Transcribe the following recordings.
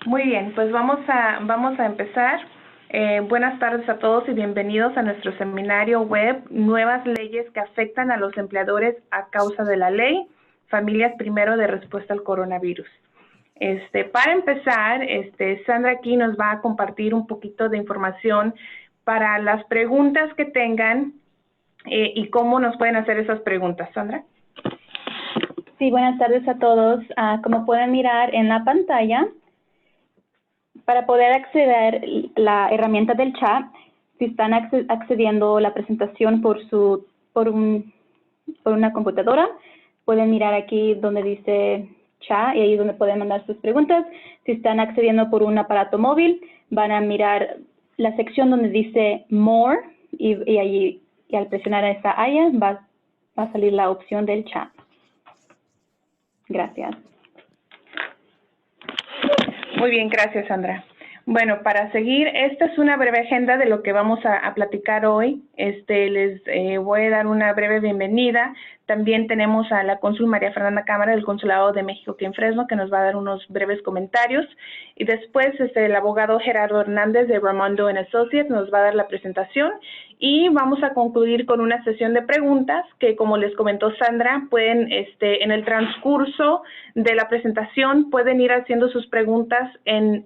Muy bien, pues vamos a empezar. Buenas tardes a todos y bienvenidos a nuestro seminario web Nuevas leyes que afectan a los empleadores a causa de la ley, Familias Primero de Respuesta al Coronavirus. Para empezar, Sandra aquí nos va a compartir un poquito de información para las preguntas que tengan y cómo nos pueden hacer esas preguntas. Sandra. Sí, buenas tardes a todos. Como pueden mirar en la pantalla, para poder acceder a la herramienta del chat, si están accediendo a la presentación por una computadora, pueden mirar aquí donde dice chat y ahí es donde pueden mandar sus preguntas. Si están accediendo por un aparato móvil, van a mirar la sección donde dice More y al presionar esa área va a salir la opción del chat. Gracias. Muy bien, gracias, Sandra. Bueno, para seguir, esta es una breve agenda de lo que vamos a platicar hoy. Les voy a dar una breve bienvenida. También tenemos a la cónsul María Fernanda Cámara del Consulado de México aquí en Fresno, que nos va a dar unos breves comentarios. Y después el abogado Gerardo Hernández de Ramondo & Associates nos va a dar la presentación. Y vamos a concluir con una sesión de preguntas que, como les comentó Sandra, pueden, en el transcurso de la presentación, pueden ir haciendo sus preguntas en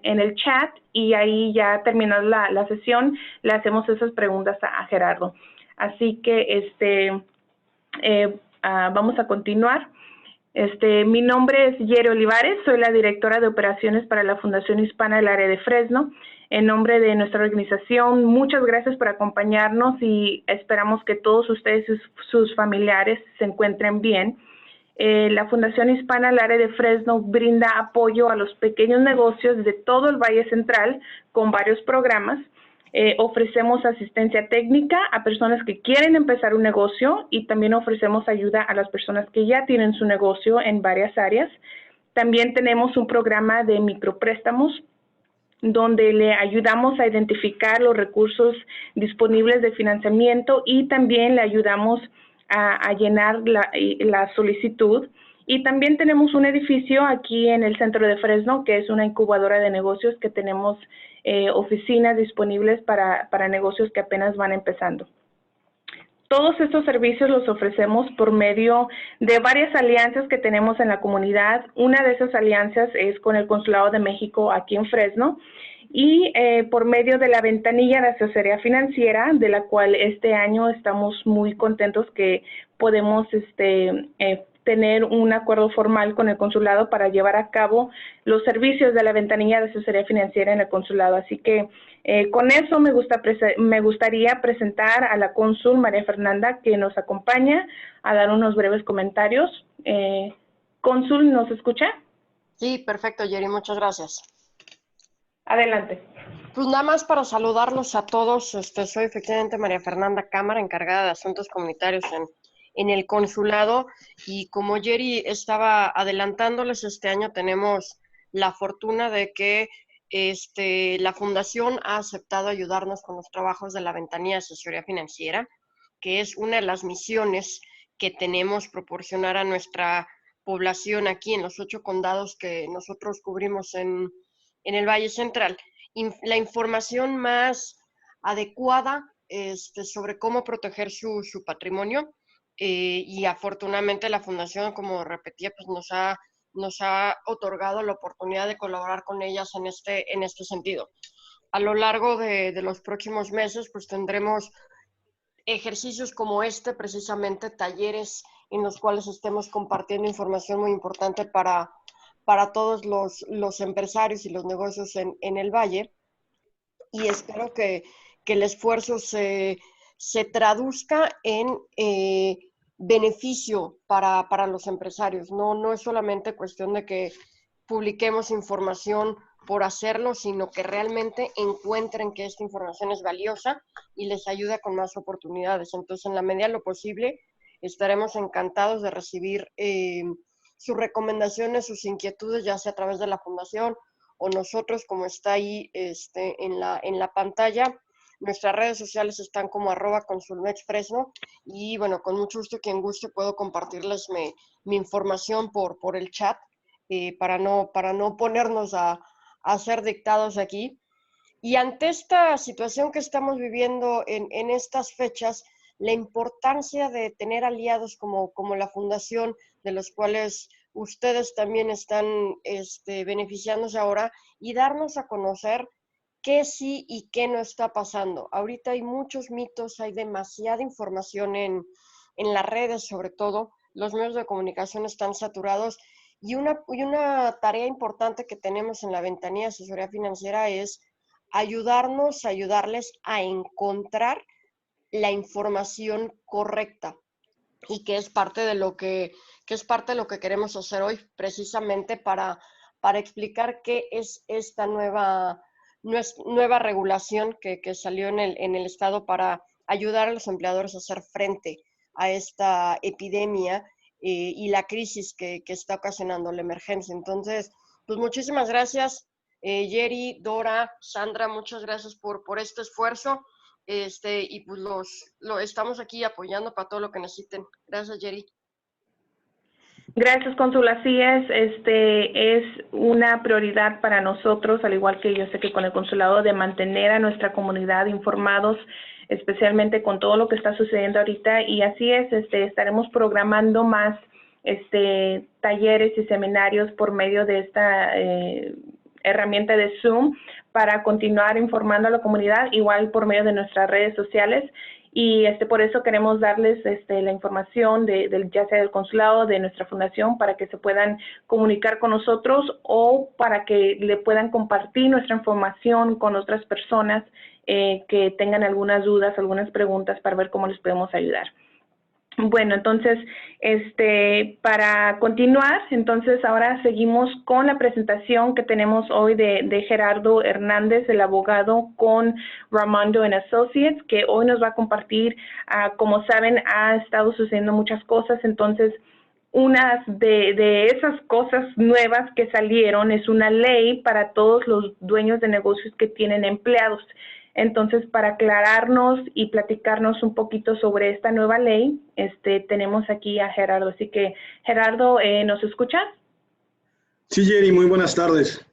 el chat y ahí ya terminando la sesión, le hacemos esas preguntas a Gerardo. Así que, vamos a continuar. Mi nombre es Yeri Olivares, soy la directora de operaciones para la Fundación Hispana del área de Fresno. En nombre de nuestra organización, muchas gracias por acompañarnos y esperamos que todos ustedes y sus familiares se encuentren bien. La Fundación Hispana del área de Fresno brinda apoyo a los pequeños negocios de todo el Valle Central con varios programas. Ofrecemos asistencia técnica a personas que quieren empezar un negocio y también ofrecemos ayuda a las personas que ya tienen su negocio en varias áreas. También tenemos un programa de micropréstamos donde le ayudamos a identificar los recursos disponibles de financiamiento y también le ayudamos a llenar la solicitud. Y también tenemos un edificio aquí en el centro de Fresno, que es una incubadora de negocios que tenemos oficinas disponibles para negocios que apenas van empezando. Todos estos servicios los ofrecemos por medio de varias alianzas que tenemos en la comunidad. Una de esas alianzas es con el Consulado de México aquí en Fresno y por medio de la ventanilla de asesoría financiera, de la cual este año estamos muy contentos que podemos tener un acuerdo formal con el consulado para llevar a cabo los servicios de la ventanilla de asesoría financiera en el consulado. Así que con eso me gustaría presentar a la cónsul María Fernanda, que nos acompaña a dar unos breves comentarios. Cónsul, ¿nos escucha? Sí, perfecto, Yeri, muchas gracias. Adelante. Pues nada más para saludarlos a todos. Soy efectivamente María Fernanda Cámara, encargada de asuntos comunitarios en el consulado, y como Yeri estaba adelantándoles, este año tenemos la fortuna de que la Fundación ha aceptado ayudarnos con los trabajos de la ventanilla de asesoría financiera, que es una de las misiones que tenemos proporcionar a nuestra población aquí en los 8 condados que nosotros cubrimos en el Valle Central, la información más adecuada sobre cómo proteger su patrimonio, y afortunadamente la Fundación, como repetía, pues nos ha otorgado la oportunidad de colaborar con ellas en este sentido. A lo largo de los próximos meses, pues tendremos ejercicios como precisamente talleres en los cuales estemos compartiendo información muy importante para todos los empresarios y los negocios en el Valle, y espero que el esfuerzo se traduzca en beneficio para los empresarios. No es solamente cuestión de que publiquemos información por hacerlo, sino que realmente encuentren que esta información es valiosa y les ayuda con más oportunidades. Entonces, en la medida de lo posible, estaremos encantados de recibir sus recomendaciones, sus inquietudes, ya sea a través de la Fundación o nosotros, como está ahí en la pantalla. Nuestras redes sociales están como @consulmexfresno, y bueno, con mucho gusto, quien guste, puedo compartirles mi información por el chat, para no ponernos a a ser dictados aquí. Y ante esta situación que estamos viviendo en estas fechas, la importancia de tener aliados como la Fundación, de los cuales ustedes también están beneficiándose ahora, y darnos a conocer qué sí y qué no está pasando. Ahorita hay muchos mitos, hay demasiada información en las redes, sobre todo. Los medios de comunicación están saturados y una tarea importante que tenemos en la ventanilla de asesoría financiera es ayudarles a encontrar la información correcta y que es parte de lo que queremos hacer hoy, precisamente para explicar qué es esta nueva regulación que salió en el Estado para ayudar a los empleadores a hacer frente a esta epidemia y la crisis que está ocasionando la emergencia. Entonces, pues muchísimas gracias, Jerry, Dora, Sandra, muchas gracias por este esfuerzo. Y pues lo estamos aquí apoyando para todo lo que necesiten. Gracias, Jerry. Gracias, cónsul. Así es una prioridad para nosotros, al igual que yo sé que con el consulado, de mantener a nuestra comunidad informados, especialmente con todo lo que está sucediendo ahorita. Y así es, estaremos programando más talleres y seminarios por medio de esta herramienta de Zoom para continuar informando a la comunidad, igual por medio de nuestras redes sociales. Y por eso queremos darles la información ya sea del consulado, de nuestra fundación, para que se puedan comunicar con nosotros o para que le puedan compartir nuestra información con otras personas que tengan algunas dudas, algunas preguntas, para ver cómo les podemos ayudar. Bueno, entonces, para continuar, entonces ahora seguimos con la presentación que tenemos hoy de Gerardo Hernández, el abogado con Ramondo & Associates, que hoy nos va a compartir, como saben, ha estado sucediendo muchas cosas. Entonces, una de esas cosas nuevas que salieron es una ley para todos los dueños de negocios que tienen empleados. Entonces, para aclararnos y platicarnos un poquito sobre esta nueva ley, tenemos aquí a Gerardo. Así que, Gerardo, ¿nos escuchas? Sí, Jerry, muy buenas tardes.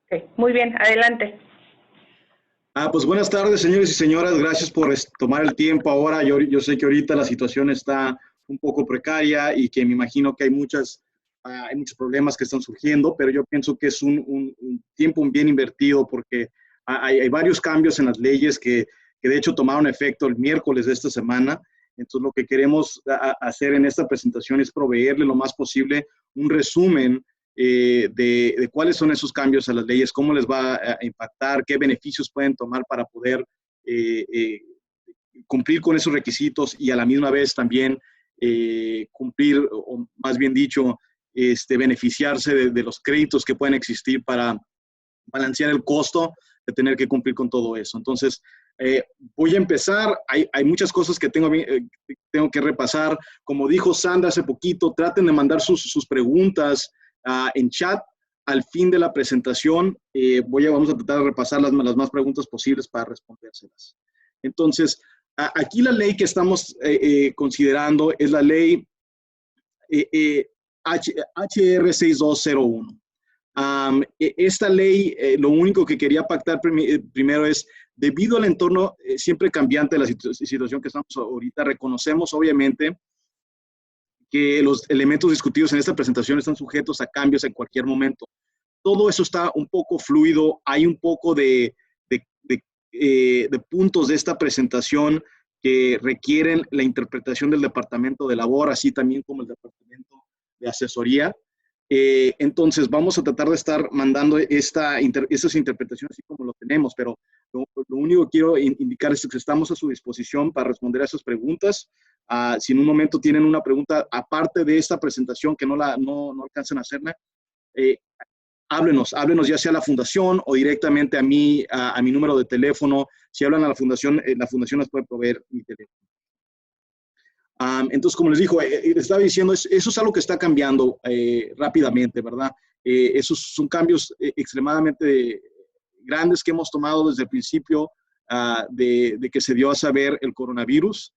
Okay, muy bien, adelante. Pues buenas tardes, señores y señoras. Gracias por tomar el tiempo ahora. Yo sé que ahorita la situación está un poco precaria y que me imagino que hay muchos problemas que están surgiendo, pero yo pienso que es un tiempo bien invertido porque hay varios cambios en las leyes que de hecho tomaron efecto el miércoles de esta semana. Entonces, lo que queremos hacer en esta presentación es proveerle lo más posible un resumen de cuáles son esos cambios a las leyes, cómo les va a impactar, qué beneficios pueden tomar para poder cumplir con esos requisitos y a la misma vez también cumplir, o más bien dicho, beneficiarse de los créditos que pueden existir para balancear el costo de tener que cumplir con todo eso. Entonces, voy a empezar. Hay muchas cosas que tengo que repasar. Como dijo Sandra hace poquito, traten de mandar sus preguntas en chat al fin de la presentación. Vamos a tratar de repasar las más preguntas posibles para respondérselas. Entonces, aquí la ley que estamos considerando es la ley HR 6201. Esta ley, lo único que quería pactar primero es, debido al entorno siempre cambiante de la situación que estamos ahorita, reconocemos obviamente que los elementos discutidos en esta presentación están sujetos a cambios en cualquier momento. Todo eso está un poco fluido, hay un poco de puntos de esta presentación que requieren la interpretación del Departamento de Labor, así también como el Departamento de Asesoría. Entonces, vamos a tratar de estar mandando estas interpretaciones así como lo tenemos, pero lo único que quiero indicar es que estamos a su disposición para responder a esas preguntas. Si en un momento tienen una pregunta aparte de esta presentación que no alcancen a hacerla, háblenos ya sea a la fundación o directamente a mí, a mi número de teléfono. Si hablan a la fundación les puede proveer mi teléfono. Entonces, como les digo, estaba diciendo, eso es algo que está cambiando rápidamente, ¿verdad? Esos son cambios extremadamente grandes que hemos tomado desde el principio de que se dio a saber el coronavirus.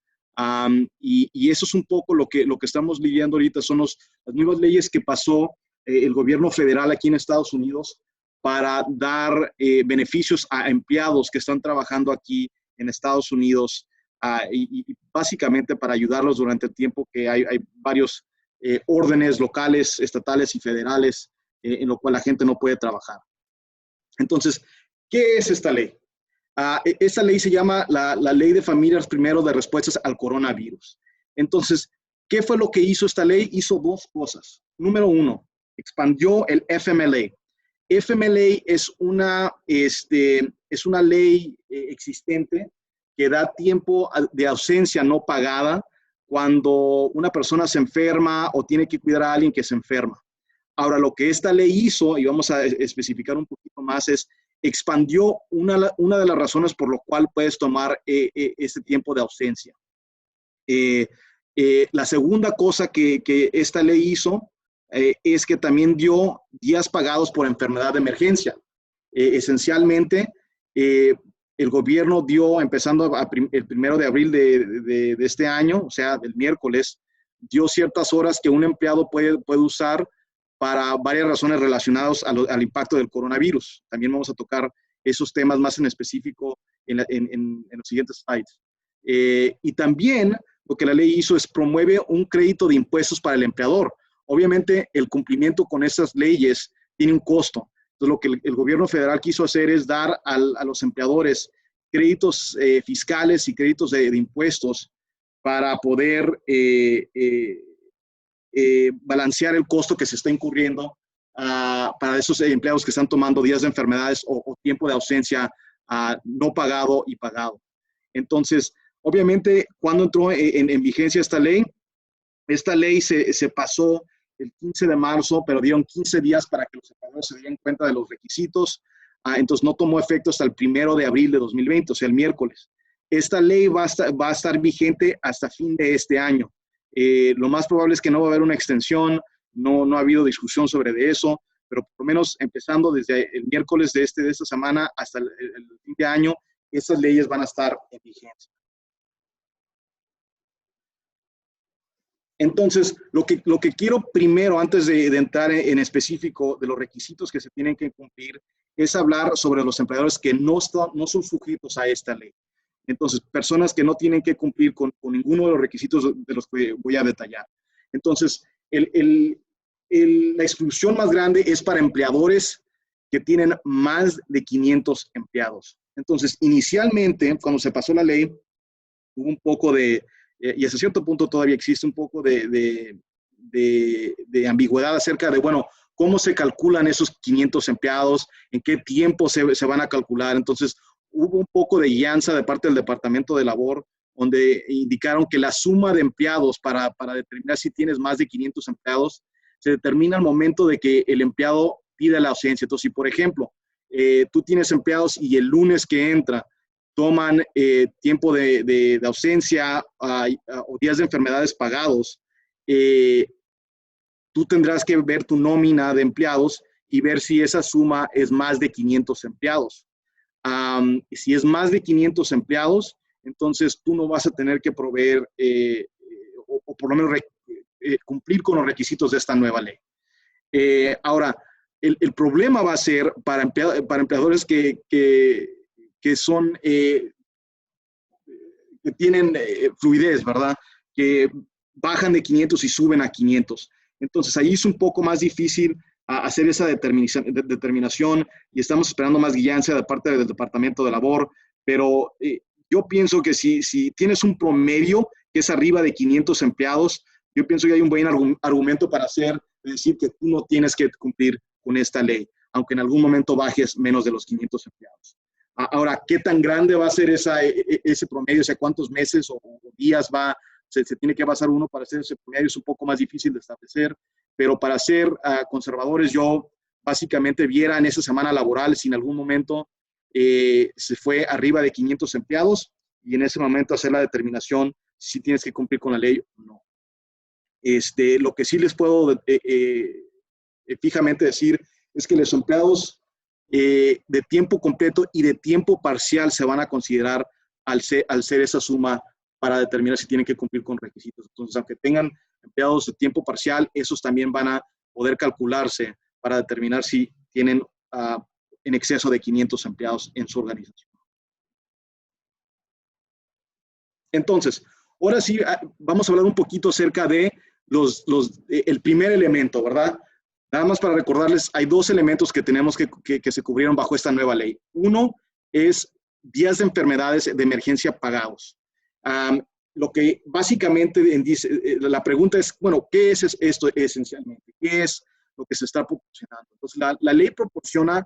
Y eso es un poco lo que estamos lidiando ahorita, son las nuevas leyes que pasó el gobierno federal aquí en Estados Unidos para dar beneficios a empleados que están trabajando aquí en Estados Unidos y básicamente para ayudarlos durante el tiempo que hay varios órdenes locales, estatales y federales en lo cual la gente no puede trabajar. Entonces, ¿qué es esta ley? Esta ley se llama la Ley de Familias Primero de Respuestas al Coronavirus. Entonces, ¿qué fue lo que hizo esta ley? Hizo dos cosas. Número uno, expandió el FMLA. FMLA es una ley existente que da tiempo de ausencia no pagada cuando una persona se enferma o tiene que cuidar a alguien que se enferma. Ahora, lo que esta ley hizo, y vamos a especificar un poquito más, es expandió una de las razones por lo cual puedes tomar este tiempo de ausencia. La segunda cosa que esta ley hizo es que también dio días pagados por enfermedad de emergencia. Esencialmente, el gobierno dio, empezando el 1 de abril de este año, o sea, del miércoles, dio ciertas horas que un empleado puede usar para varias razones relacionadas al impacto del coronavirus. También vamos a tocar esos temas más en específico en los siguientes slides. Y también lo que la ley hizo es promueve un crédito de impuestos para el empleador. Obviamente, el cumplimiento con esas leyes tiene un costo. Entonces, lo que el gobierno federal quiso hacer es dar a los empleadores créditos fiscales y créditos de impuestos para poder balancear el costo que se está incurriendo para esos empleados que están tomando días de enfermedades o tiempo de ausencia no pagado y pagado. Entonces, obviamente, cuando entró en vigencia esta ley se pasó el 15 de marzo, pero dieron 15 días para que los empleadores se dieran cuenta de los requisitos. Entonces, no tomó efecto hasta el 1 de abril de 2020, o sea, el miércoles. Esta ley va a estar vigente hasta fin de este año. Lo más probable es que no va a haber una extensión, no ha habido discusión sobre eso, pero por lo menos empezando desde el miércoles de esta semana hasta el fin de año, estas leyes van a estar en vigencia. Entonces, lo que quiero primero, antes de entrar en específico de los requisitos que se tienen que cumplir, es hablar sobre los empleadores que no son sujetos a esta ley. Entonces, personas que no tienen que cumplir con ninguno de los requisitos de los que voy a detallar. Entonces, la exclusión más grande es para empleadores que tienen más de 500 empleados. Entonces, inicialmente, cuando se pasó la ley, hubo un poco de, y hasta cierto punto todavía existe un poco de ambigüedad acerca de, bueno, cómo se calculan esos 500 empleados, en qué tiempo se van a calcular. Entonces, hubo un poco de guianza de parte del Departamento de Labor, donde indicaron que la suma de empleados para determinar si tienes más de 500 empleados, se determina al momento de que el empleado pida la ausencia. Entonces, si por ejemplo, tú tienes empleados y el lunes que entra toman tiempo de ausencia o días de enfermedades pagados, tú tendrás que ver tu nómina de empleados y ver si esa suma es más de 500 empleados. Si es más de 500 empleados, entonces tú no vas a tener que proveer o por lo menos cumplir con los requisitos de esta nueva ley. Ahora, el problema va a ser para empleadores que son, que tienen fluidez, ¿verdad? Que bajan de 500 y suben a 500. Entonces, ahí es un poco más difícil hacer esa determinación y estamos esperando más guianza de parte del Departamento de Labor, pero yo pienso que si tienes un promedio que es arriba de 500 empleados, yo pienso que hay un buen argumento para decir que tú no tienes que cumplir con esta ley, aunque en algún momento bajes menos de los 500 empleados. Ahora, ¿qué tan grande va a ser ese promedio? O sea, ¿cuántos meses o días se tiene que basar uno para hacer ese promedio? Es un poco más difícil de establecer, pero para ser conservadores, yo básicamente viera en esa semana laboral si en algún momento se fue arriba de 500 empleados y en ese momento hacer la determinación si tienes que cumplir con la ley o no. Lo que sí les puedo fijamente decir es que los empleados de tiempo completo y de tiempo parcial se van a considerar al ser esa suma para determinar si tienen que cumplir con requisitos. Entonces, aunque tengan empleados de tiempo parcial, esos también van a poder calcularse para determinar si tienen en exceso de 500 empleados en su organización. Entonces, ahora sí, vamos a hablar un poquito acerca de el primer elemento, ¿verdad? Nada más para recordarles, hay dos elementos que tenemos que se cubrieron bajo esta nueva ley. Uno es días de enfermedades de emergencia pagados. Lo que básicamente dice, la pregunta es, bueno, ¿qué es esto esencialmente? ¿Qué es lo que se está proporcionando? Entonces, la ley proporciona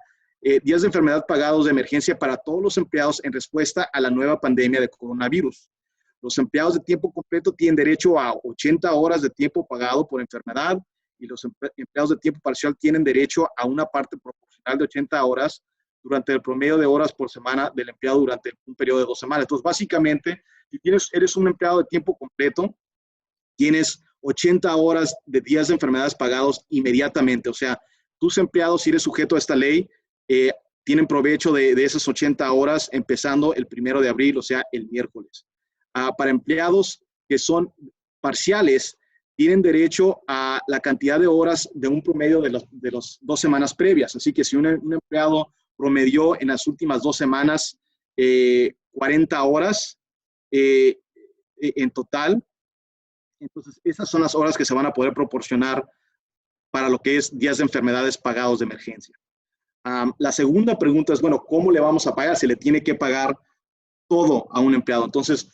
días de enfermedad pagados de emergencia para todos los empleados en respuesta a la nueva pandemia de coronavirus. Los empleados de tiempo completo tienen derecho a 80 horas de tiempo pagado por enfermedad y los empleados de tiempo parcial tienen derecho a una parte proporcional de 80 horas durante el promedio de horas por semana del empleado durante un periodo de 2 semanas. Entonces, básicamente, si eres un empleado de tiempo completo, tienes 80 horas de días de enfermedades pagados inmediatamente. O sea, tus empleados, si eres sujeto a esta ley, tienen provecho de esas 80 horas empezando el 1 de abril, o sea, el miércoles. Para empleados que son parciales, tienen derecho a la cantidad de horas de un promedio de las 2 semanas previas. Así que si un empleado promedió en las últimas 2 semanas 40 horas en total, entonces esas son las horas que se van a poder proporcionar para lo que es días de enfermedades pagados de emergencia. La segunda pregunta es, bueno, ¿cómo le vamos a pagar? Se le tiene que pagar todo a un empleado. Entonces,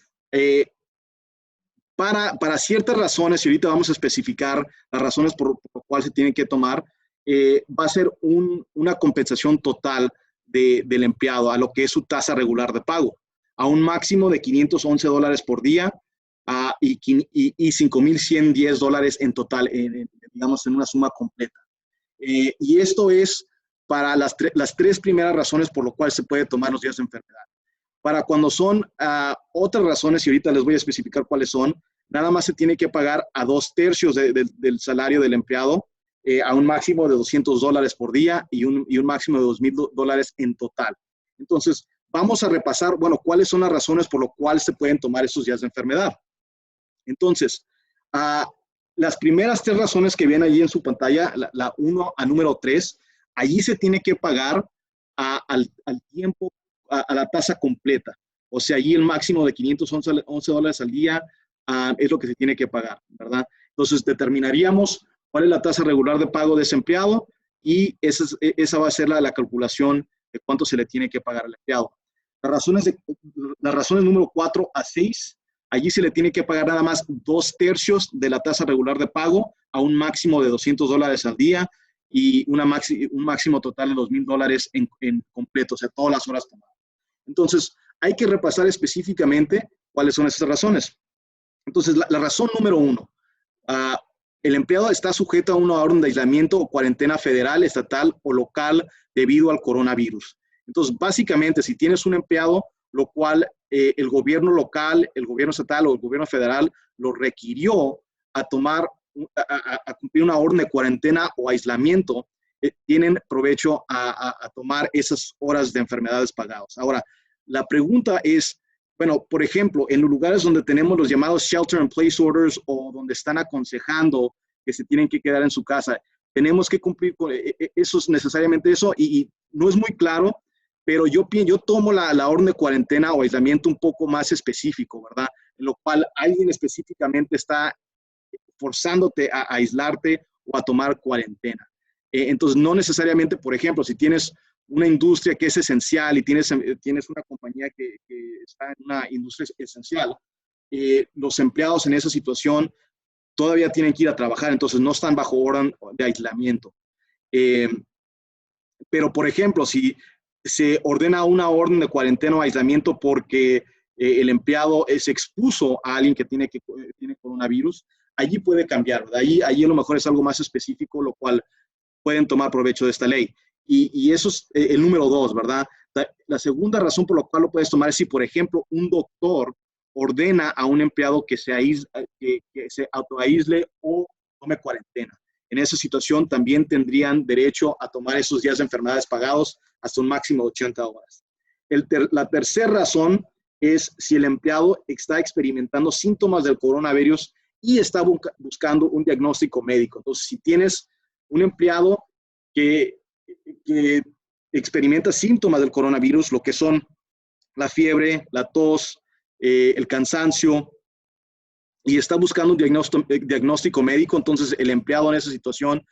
para ciertas razones, y ahorita vamos a especificar las razones por las cuales se tienen que tomar, va a ser una compensación total del empleado a lo que es su tasa regular de pago, a un máximo de $511 por día y $5,110 en total, digamos, en una suma completa. Y esto es para las 3 primeras razones por las cuales se puede tomar los días de enfermedad. Para cuando son otras razones, y ahorita les voy a especificar cuáles son, nada más se tiene que pagar a 2/3 del salario del empleado, a un máximo de $200 por día y un máximo de $2,000 en total. Entonces, vamos a repasar, bueno, cuáles son las razones por las cuales se pueden tomar estos días de enfermedad. Entonces, las primeras 3 razones que ven allí en su pantalla, la 1 a número 3, allí se tiene que pagar al tiempo, a la tasa completa. O sea, allí el máximo de $511 al día es lo que se tiene que pagar, ¿verdad? Entonces, determinaríamos cuál es la tasa regular de pago de ese empleado y esa va a ser la calculación de cuánto se le tiene que pagar al empleado. Las razones número 4 a 6, allí se le tiene que pagar nada más 2/3 de la tasa regular de pago a un máximo de $200 al día y un máximo total de $2,000 en completo, o sea, todas las horas tomadas. Entonces, hay que repasar específicamente cuáles son esas razones. Entonces, la razón número 1, el empleado está sujeto a una orden de aislamiento o cuarentena federal, estatal o local debido al coronavirus. Entonces, básicamente, si tienes un empleado, lo cual el gobierno local, el gobierno estatal o el gobierno federal lo requirió a cumplir una orden de cuarentena o aislamiento, tienen provecho a tomar esas horas de enfermedades pagadas. Ahora, la pregunta es, bueno, por ejemplo, en los lugares donde tenemos los llamados shelter in place orders o donde están aconsejando que se tienen que quedar en su casa, tenemos que cumplir con eso, es necesariamente eso, y no es muy claro, pero yo tomo la orden de cuarentena o aislamiento un poco más específico, ¿verdad? En lo cual alguien específicamente está forzándote a aislarte o a tomar cuarentena. Entonces, no necesariamente, por ejemplo, si tienes una industria que es esencial y tienes una compañía que está en una industria esencial, los empleados en esa situación todavía tienen que ir a trabajar, entonces no están bajo orden de aislamiento. Pero, por ejemplo, si se ordena una orden de cuarentena o aislamiento porque el empleado se expuso a alguien que tiene coronavirus, allí puede cambiar, ¿verdad? Allí a lo mejor es algo más específico, lo cual pueden tomar provecho de esta ley. Y eso es el número 2, ¿verdad? La segunda razón por la cual lo puedes tomar es si, por ejemplo, un doctor ordena a un empleado que se autoaísle o tome cuarentena. En esa situación también tendrían derecho a tomar esos días de enfermedades pagados hasta un máximo de 80 horas. La tercera razón es si el empleado está experimentando síntomas del coronavirus y está buscando un diagnóstico médico. Entonces, si tienes un empleado que experimenta síntomas del coronavirus, lo que son la fiebre, la tos, el cansancio, y está buscando un diagnóstico médico, entonces el empleado en esa situación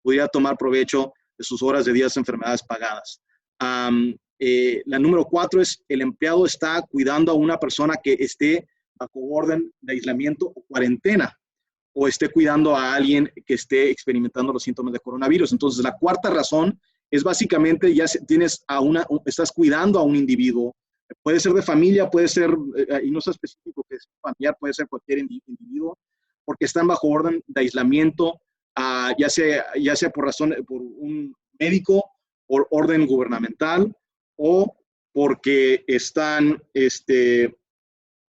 pudiera tomar provecho de sus horas de días de enfermedades pagadas. La número 4 es el empleado está cuidando a una persona que esté bajo orden de aislamiento o cuarentena, o esté cuidando a alguien que esté experimentando los síntomas de coronavirus. Entonces, la cuarta razón es básicamente ya estás cuidando a un individuo. Puede ser de familia, puede ser, y no es específico que es familiar, puede ser cualquier individuo, porque están bajo orden de aislamiento, ya sea por un médico, por orden gubernamental, o porque están,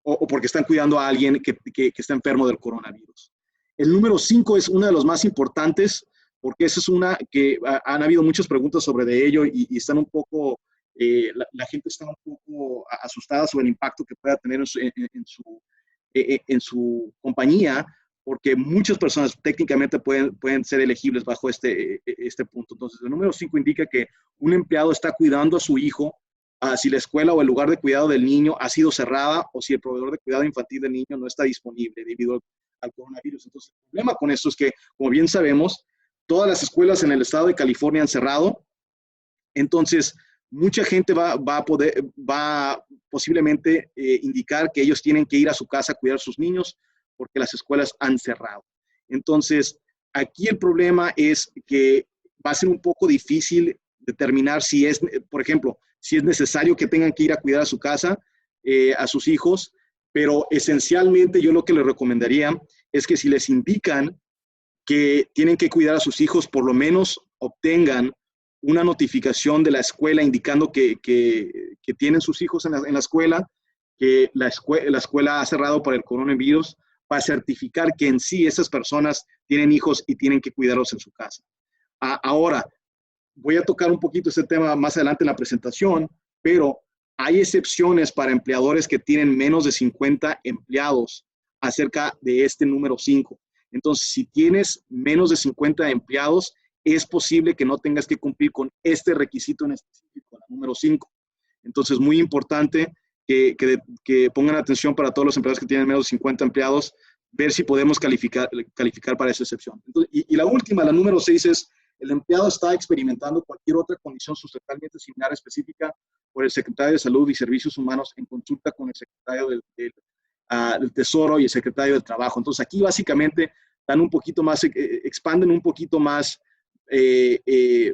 porque están cuidando a alguien que está enfermo del coronavirus. El número 5 es una de los más importantes, porque esa es una que han habido muchas preguntas sobre de ello y están un poco, la gente está un poco asustada sobre el impacto que pueda tener en su compañía, porque muchas personas técnicamente pueden ser elegibles bajo este punto. Entonces, el número 5 indica que un empleado está cuidando a su hijo, si la escuela o el lugar de cuidado del niño ha sido cerrada o si el proveedor de cuidado infantil del niño no está disponible debido al coronavirus. Entonces, el problema con esto es que, como bien sabemos, todas las escuelas en el estado de California han cerrado. Entonces, mucha gente va posiblemente indicar que ellos tienen que ir a su casa a cuidar a sus niños porque las escuelas han cerrado. Entonces, aquí el problema es que va a ser un poco difícil determinar si es, por ejemplo, si es necesario que tengan que ir a cuidar a su casa, a sus hijos, pero esencialmente yo lo que les recomendaría es que si les indican que tienen que cuidar a sus hijos, por lo menos obtengan una notificación de la escuela indicando que tienen sus hijos en la escuela, que la escuela ha cerrado por el coronavirus, para certificar que en sí esas personas tienen hijos y tienen que cuidarlos en su casa. Ahora, voy a tocar un poquito este tema más adelante en la presentación, pero hay excepciones para empleadores que tienen menos de 50 empleados acerca de este número 5. Entonces, si tienes menos de 50 empleados, es posible que no tengas que cumplir con este requisito en específico, la número 5. Entonces, muy importante que pongan atención para todos los empleados que tienen menos de 50 empleados, ver si podemos calificar para esa excepción. Entonces, y la última, la número 6 es, el empleado está experimentando cualquier otra condición sustancialmente similar específica por el secretario de Salud y Servicios Humanos en consulta con el secretario del Tesoro y el secretario del Trabajo. Entonces, aquí básicamente dan un poquito más, expanden un poquito más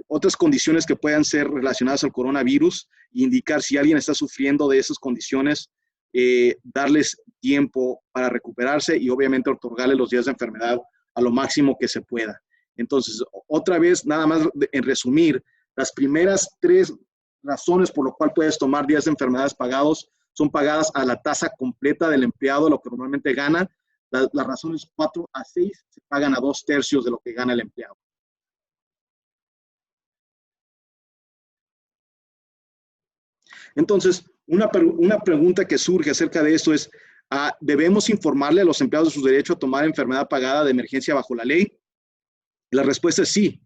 otras condiciones que puedan ser relacionadas al coronavirus e indicar si alguien está sufriendo de esas condiciones, darles tiempo para recuperarse y obviamente otorgarle los días de enfermedad a lo máximo que se pueda. Entonces, otra vez, nada más en resumir, las primeras 3 razones por lo cual puedes tomar días de enfermedades pagados son pagadas a la tasa completa del empleado, lo que normalmente gana. Las razones 4 a 6 se pagan a 2/3 de lo que gana el empleado. Entonces, una pregunta que surge acerca de esto es, ¿debemos informarle a los empleados de su derecho a tomar enfermedad pagada de emergencia bajo la ley? La respuesta es sí.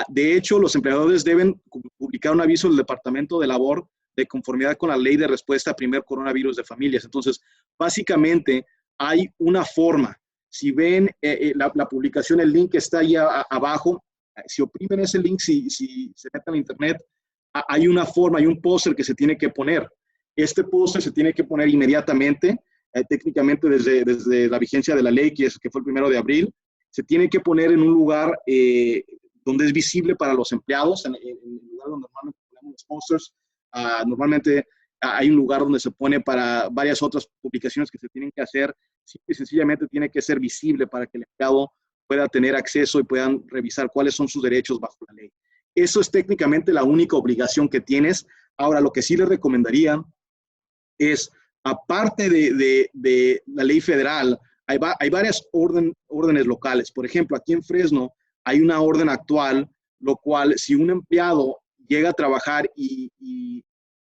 De hecho, los empleadores deben publicar un aviso del Departamento de Labor de conformidad con la ley de respuesta a primer coronavirus de familias. Entonces, básicamente, hay una forma. Si ven la publicación, el link está ahí abajo. Si oprimen ese link, si se meten a internet, hay una forma, hay un póster que se tiene que poner. Este póster se tiene que poner inmediatamente, técnicamente desde la vigencia de la ley, que fue el 1 de abril. Se tiene que poner en un lugar donde es visible para los empleados, en el lugar donde normalmente ponemos los posters. Normalmente hay un lugar donde se pone para varias otras publicaciones que se tienen que hacer. Simple y sencillamente tiene que ser visible para que el empleado pueda tener acceso y puedan revisar cuáles son sus derechos bajo la ley. Eso es técnicamente la única obligación que tienes. Ahora, lo que sí les recomendaría es, aparte de la ley federal, hay varias órdenes locales. Por ejemplo, aquí en Fresno hay una orden actual, lo cual si un empleado llega a trabajar y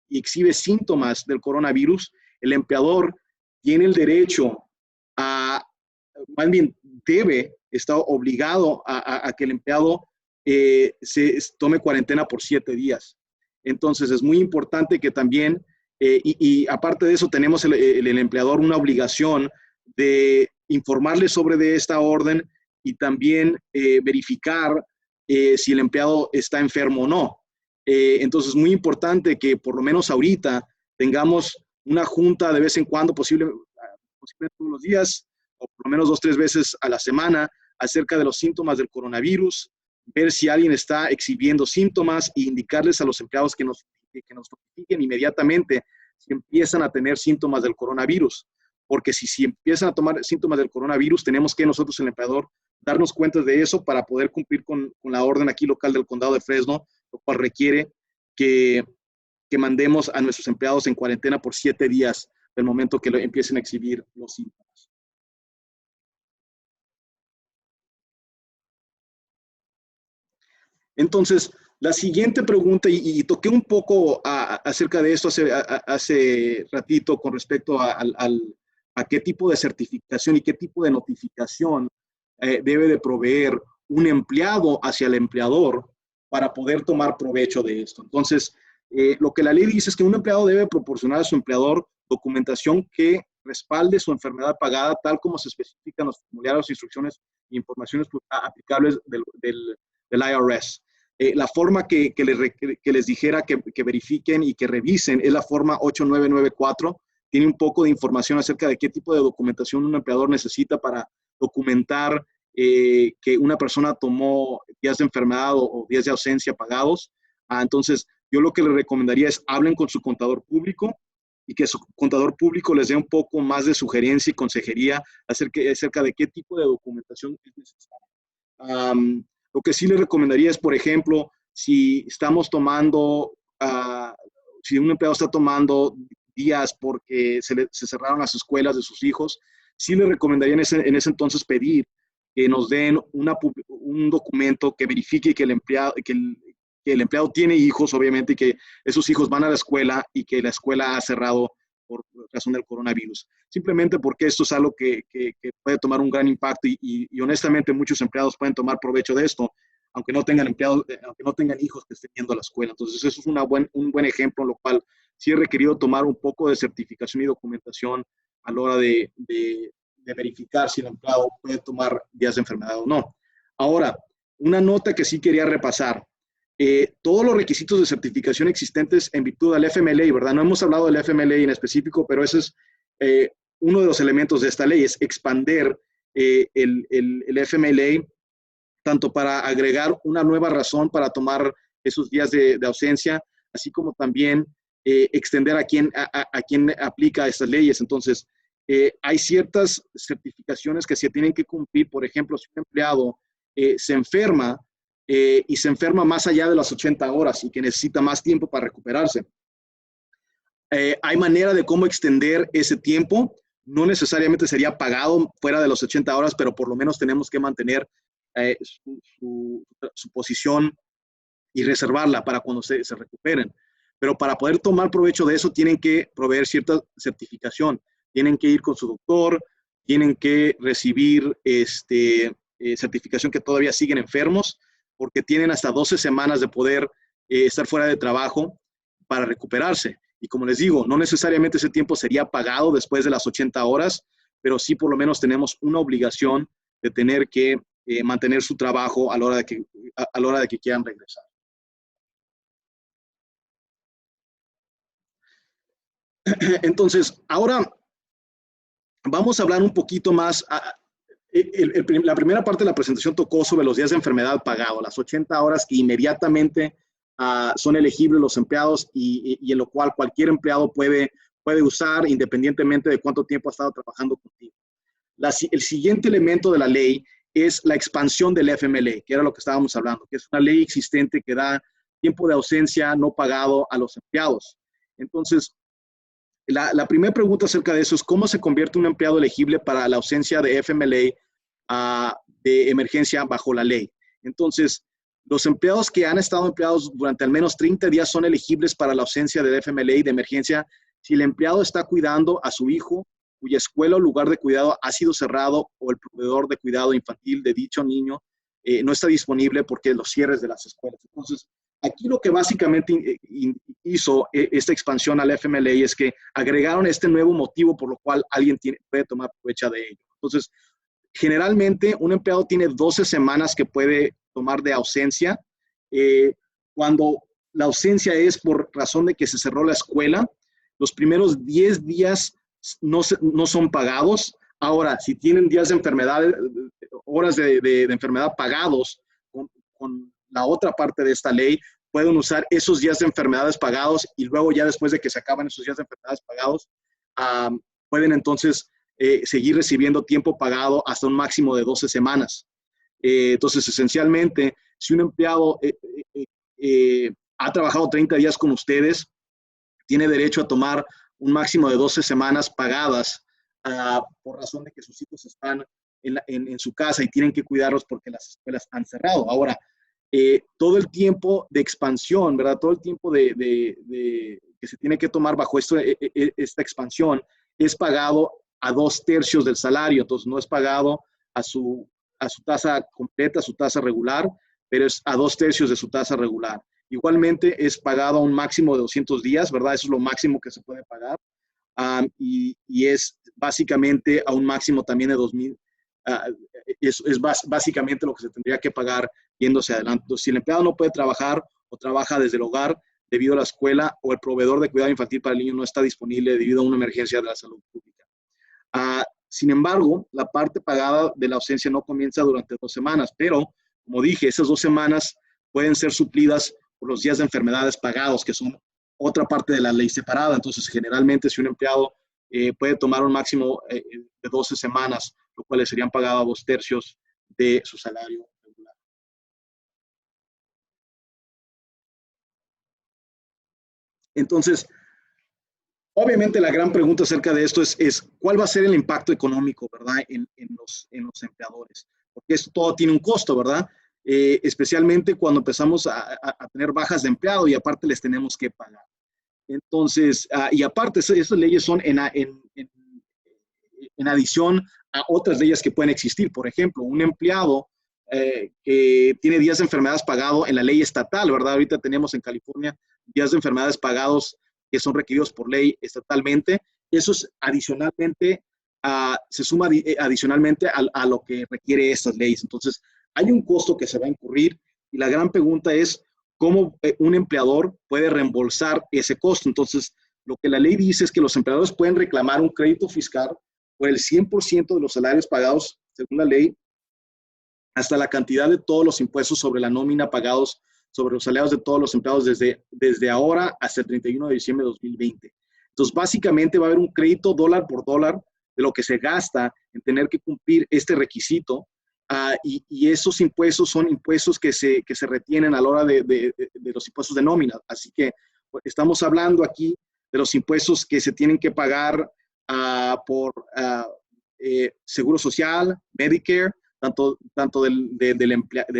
exhibe síntomas del coronavirus, el empleador tiene el derecho más bien está obligado a que el empleado se tome cuarentena por 7 días. Entonces, es muy importante que también, y aparte de eso, tenemos el empleador una obligación de informarle sobre de esta orden y también verificar si el empleado está enfermo o no. Entonces, es muy importante que por lo menos ahorita tengamos una junta de vez en cuando, posiblemente todos los días, o por lo menos 2 o 3 veces a la semana, acerca de los síntomas del coronavirus, ver si alguien está exhibiendo síntomas e indicarles a los empleados que nos notifiquen inmediatamente si empiezan a tener síntomas del coronavirus. Porque si empiezan a tomar síntomas del coronavirus, tenemos que nosotros, el empleador, darnos cuenta de eso para poder cumplir con la orden aquí local del condado de Fresno, lo cual requiere que mandemos a nuestros empleados en cuarentena por 7 días del momento que empiecen a exhibir los síntomas. Entonces, la siguiente pregunta, y toqué un poco acerca de esto hace ratito con respecto a qué tipo de certificación y qué tipo de notificación debe de proveer un empleado hacia el empleador para poder tomar provecho de esto. Entonces, lo que la ley dice es que un empleado debe proporcionar a su empleador documentación que respalde su enfermedad pagada, tal como se especifican los formularios, instrucciones e informaciones aplicables del IRS. La forma que les dijera que verifiquen y que revisen es la forma 8994. Tiene un poco de información acerca de qué tipo de documentación un empleador necesita para documentar que una persona tomó días de enfermedad o días de ausencia pagados. Entonces, yo lo que les recomendaría es hablen con su contador público y que su contador público les dé un poco más de sugerencia y consejería acerca de qué tipo de documentación es necesaria. Lo que sí les recomendaría es, por ejemplo, si estamos tomando, si un empleado está tomando días porque se cerraron las escuelas de sus hijos, sí les recomendaría en ese entonces pedir que nos den un documento que verifique que el empleado tiene hijos, obviamente, y que esos hijos van a la escuela y que la escuela ha cerrado por razón del coronavirus. Simplemente porque esto es algo que puede tomar un gran impacto y honestamente muchos empleados pueden tomar provecho de esto, aunque no tengan aunque no tengan hijos que estén yendo a la escuela. Entonces, eso es un buen ejemplo, lo cual sí he requerido tomar un poco de certificación y documentación a la hora de verificar si el empleado puede tomar días de enfermedad o no. Ahora, una nota que sí quería repasar. Todos los requisitos de certificación existentes en virtud del FMLA, ¿verdad? No hemos hablado del FMLA en específico, pero ese es uno de los elementos de esta ley, es expander el FMLA tanto para agregar una nueva razón para tomar esos días de ausencia, así como también extender a quien aplica estas leyes. Entonces, hay ciertas certificaciones que se tienen que cumplir. Por ejemplo, si un empleado se enferma, y se enferma más allá de las 80 horas y que necesita más tiempo para recuperarse. Hay manera de cómo extender ese tiempo. No necesariamente sería pagado fuera de las 80 horas, pero por lo menos tenemos que mantener su posición y reservarla para cuando se recuperen. Pero para poder tomar provecho de eso tienen que proveer cierta certificación. Tienen que ir con su doctor, tienen que recibir certificación que todavía siguen enfermos, porque tienen hasta 12 semanas de poder estar fuera de trabajo para recuperarse. Y como les digo, no necesariamente ese tiempo sería pagado después de las 80 horas, pero sí por lo menos tenemos una obligación de tener que mantener su trabajo a la hora de que quieran regresar. Entonces, ahora vamos a hablar un poquito más. La primera parte de la presentación tocó sobre los días de enfermedad pagados, las 80 horas que inmediatamente son elegibles los empleados y en lo cual cualquier empleado puede usar independientemente de cuánto tiempo ha estado trabajando contigo. El siguiente elemento de la ley es la expansión del FMLA, que era lo que estábamos hablando, que es una ley existente que da tiempo de ausencia no pagado a los empleados. Entonces, la primera pregunta acerca de eso es cómo se convierte un empleado elegible para la ausencia de FMLA de emergencia bajo la ley. Entonces, los empleados que han estado empleados durante al menos 30 días son elegibles para la ausencia de FMLA de emergencia si el empleado está cuidando a su hijo cuya escuela o lugar de cuidado ha sido cerrado o el proveedor de cuidado infantil de dicho niño no está disponible porque los cierres de las escuelas. Entonces, aquí lo que básicamente hizo esta expansión al FMLA es que agregaron este nuevo motivo por lo cual alguien puede tomar provecho de ello. Entonces, generalmente un empleado tiene 12 semanas que puede tomar de ausencia. Cuando la ausencia es por razón de que se cerró la escuela, los primeros 10 días no son pagados. Ahora, si tienen días de enfermedad, horas de enfermedad pagados con la otra parte de esta ley, pueden usar esos días de enfermedades pagados y luego ya después de que se acaban esos días de enfermedades pagados, pueden entonces seguir recibiendo tiempo pagado hasta un máximo de 12 semanas. Entonces, esencialmente, si un empleado ha trabajado 30 días con ustedes, tiene derecho a tomar un máximo de 12 semanas pagadas por razón de que sus hijos están en su casa y tienen que cuidarlos porque las escuelas han cerrado. Ahora, todo el tiempo de expansión, ¿verdad? Todo el tiempo que se tiene que tomar bajo esta expansión es pagado a 2/3 del salario. Entonces, no es pagado a su tasa completa, a su tasa regular, pero es a 2/3 de su tasa regular. Igualmente, es pagado a un máximo de 200 días, ¿verdad? Eso es lo máximo que se puede pagar. Y es básicamente a un máximo también de 2,000. Es básicamente lo que se tendría que pagar yéndose adelante. Entonces, si el empleado no puede trabajar o trabaja desde el hogar debido a la escuela o el proveedor de cuidado infantil para el niño no está disponible debido a una emergencia de la salud pública. Sin embargo, la parte pagada de la ausencia no comienza durante 2 semanas, pero, como dije, esas 2 semanas pueden ser suplidas por los días de enfermedades pagados, que son otra parte de la ley separada. Entonces, generalmente, si un empleado puede tomar un máximo de 12 semanas, lo cual le serían pagados a 2/3 de su salario regular. Entonces, obviamente la gran pregunta acerca de esto es ¿cuál va a ser el impacto económico, verdad, en los empleadores? Porque esto todo tiene un costo, ¿verdad? Especialmente cuando empezamos a tener bajas de empleado y aparte les tenemos que pagar. Entonces, y aparte, esas leyes son en adición a otras leyes que pueden existir. Por ejemplo, un empleado que tiene días de enfermedades pagados en la ley estatal, ¿verdad? Ahorita tenemos en California días de enfermedades pagados que son requeridos por ley estatalmente. Eso es adicionalmente, se suma adicionalmente a lo que requiere estas leyes. Entonces, hay un costo que se va a incurrir y la gran pregunta es cómo un empleador puede reembolsar ese costo. Entonces, lo que la ley dice es que los empleadores pueden reclamar un crédito fiscal por el 100% de los salarios pagados, según la ley, hasta la cantidad de todos los impuestos sobre la nómina pagados sobre los salarios de todos los empleados desde ahora hasta el 31 de diciembre de 2020. Entonces, básicamente va a haber un crédito dólar por dólar de lo que se gasta en tener que cumplir este requisito. Y esos impuestos son impuestos que se retienen a la hora de los impuestos de nómina. Así que estamos hablando aquí de los impuestos que se tienen que pagar por Seguro Social, Medicare, tanto del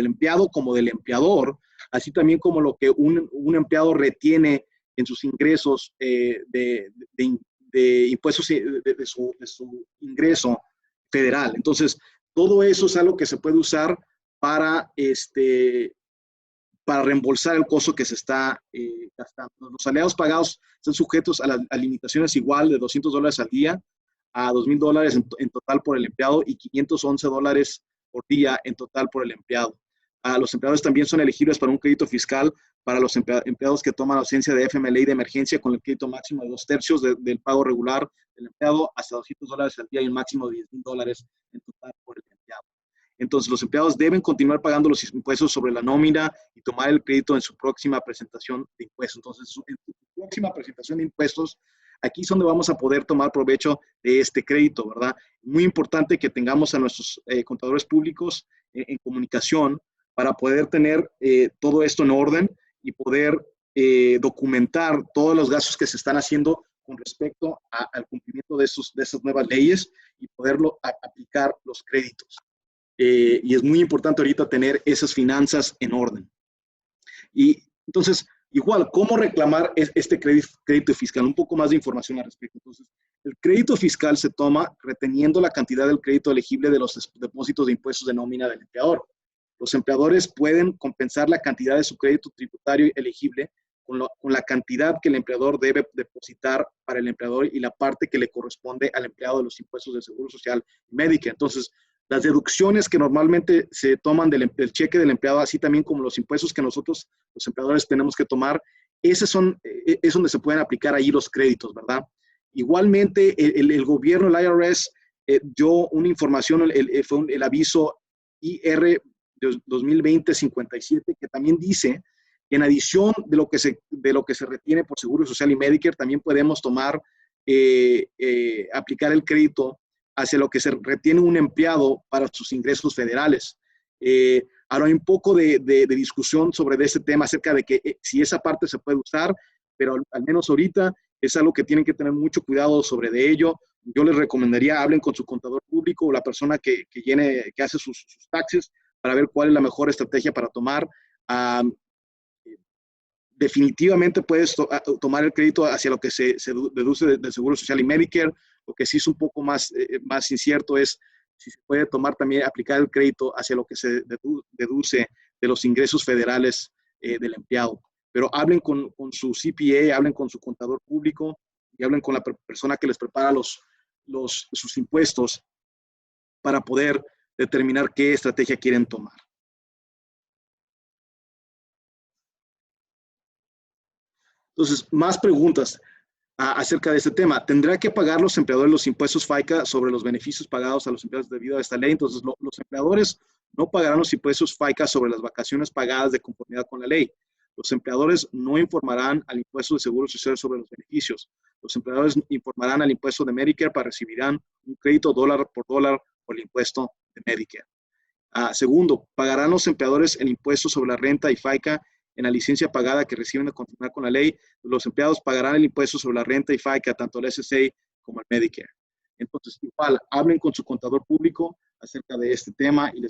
empleado como del empleador, así también como lo que un empleado retiene en sus ingresos de impuestos de su ingreso federal. Entonces, todo eso es algo que se puede usar para reembolsar el costo que se está gastando. Los salarios pagados están sujetos a limitaciones igual de $200 al día, a $2,000 en total por el empleado y $511 por día en total por el empleado. Los empleadores también son elegibles para un crédito fiscal para los empleados que toman ausencia de FMLA de emergencia con el crédito máximo de 2/3 del pago regular del empleado hasta $200 al día y un máximo de $10,000 en total por el empleado. Entonces, los empleados deben continuar pagando los impuestos sobre la nómina y tomar el crédito en su próxima presentación de impuestos. Entonces, en su próxima presentación de impuestos, aquí es donde vamos a poder tomar provecho de este crédito, ¿verdad? Muy importante que tengamos a nuestros contadores públicos en comunicación para poder tener todo esto en orden y poder documentar todos los gastos que se están haciendo con respecto al cumplimiento de esas nuevas leyes y poderlo aplicar los créditos. Y es muy importante ahorita tener esas finanzas en orden. Y entonces, igual, ¿cómo reclamar este crédito fiscal? Un poco más de información al respecto. Entonces, el crédito fiscal se toma reteniendo la cantidad del crédito elegible de los depósitos de impuestos de nómina del empleador. Los empleadores pueden compensar la cantidad de su crédito tributario elegible con la cantidad que el empleador debe depositar para el empleador y la parte que le corresponde al empleado de los impuestos de Seguro Social y Medicare. Entonces, las deducciones que normalmente se toman del cheque del empleado, así también como los impuestos que nosotros, los empleadores, tenemos que tomar, es donde se pueden aplicar ahí los créditos, ¿verdad? Igualmente, el gobierno, el IRS, dio una información, fue el aviso IR 2020-57, que también dice que en adición de lo que se retiene por Seguro Social y Medicare, también podemos tomar, aplicar el crédito hacia lo que se retiene un empleado para sus ingresos federales. Ahora hay un poco de discusión sobre ese tema acerca de que si esa parte se puede usar, pero al menos ahorita es algo que tienen que tener mucho cuidado sobre de ello. Yo les recomendaría hablen con su contador público o la persona que hace sus taxes para ver cuál es la mejor estrategia para tomar. Definitivamente puedes tomar el crédito hacia lo que se deduce del Seguro Social y Medicare. Lo que sí es un poco más incierto es si se puede tomar también, aplicar el crédito hacia lo que se deduce de los ingresos federales del empleado. Pero hablen con su CPA, hablen con su contador público y hablen con la persona que les prepara sus impuestos para poder determinar qué estrategia quieren tomar. Entonces, más preguntas acerca de este tema. ¿Tendrá que pagar los empleadores los impuestos FICA sobre los beneficios pagados a los empleados debido a esta ley? Entonces, los empleadores no pagarán los impuestos FICA sobre las vacaciones pagadas de conformidad con la ley. Los empleadores no informarán al impuesto de Seguro Social sobre los beneficios. Los empleadores informarán al impuesto de Medicare para recibirán un crédito dólar por el impuesto de Medicare. Segundo, pagarán los empleadores el impuesto sobre la renta y FICA en la licencia pagada que reciben de conformidad con la ley. Los empleados pagarán el impuesto sobre la renta y FICA, tanto el SSA como el Medicare. Entonces, igual, hablen con su contador público acerca de este tema y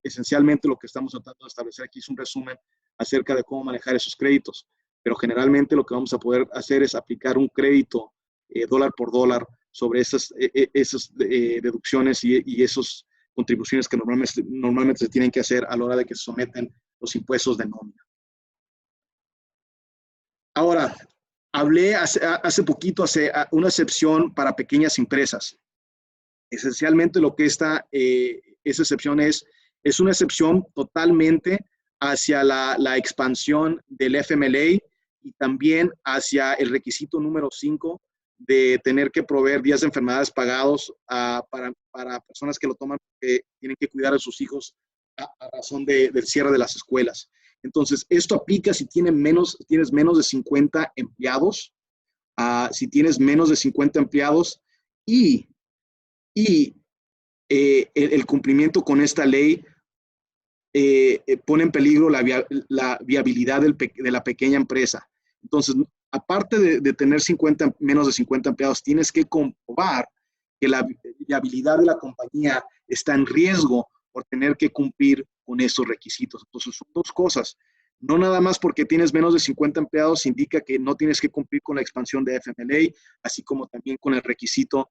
esencialmente lo que estamos tratando de establecer aquí es un resumen acerca de cómo manejar esos créditos. Pero generalmente lo que vamos a poder hacer es aplicar un crédito dólar por dólar sobre esas deducciones y esas contribuciones que normalmente se tienen que hacer a la hora de que se someten los impuestos de nómina. Ahora, hablé hace poquito, una excepción para pequeñas empresas. Esencialmente lo que esa excepción es una excepción totalmente hacia la expansión del FMLA y también hacia el requisito número 5 de tener que proveer días de enfermedades pagados para personas que lo toman porque tienen que cuidar a sus hijos a razón del cierre de las escuelas. Entonces, esto aplica si tienes menos de 50 empleados, si tienes menos de 50 empleados y el cumplimiento con esta ley pone en peligro la viabilidad de la pequeña empresa. Entonces, aparte de tener menos de 50 empleados, tienes que comprobar que la viabilidad de la compañía está en riesgo por tener que cumplir con esos requisitos. Entonces, son dos cosas. No nada más porque tienes menos de 50 empleados indica que no tienes que cumplir con la expansión de FMLA, así como también con el requisito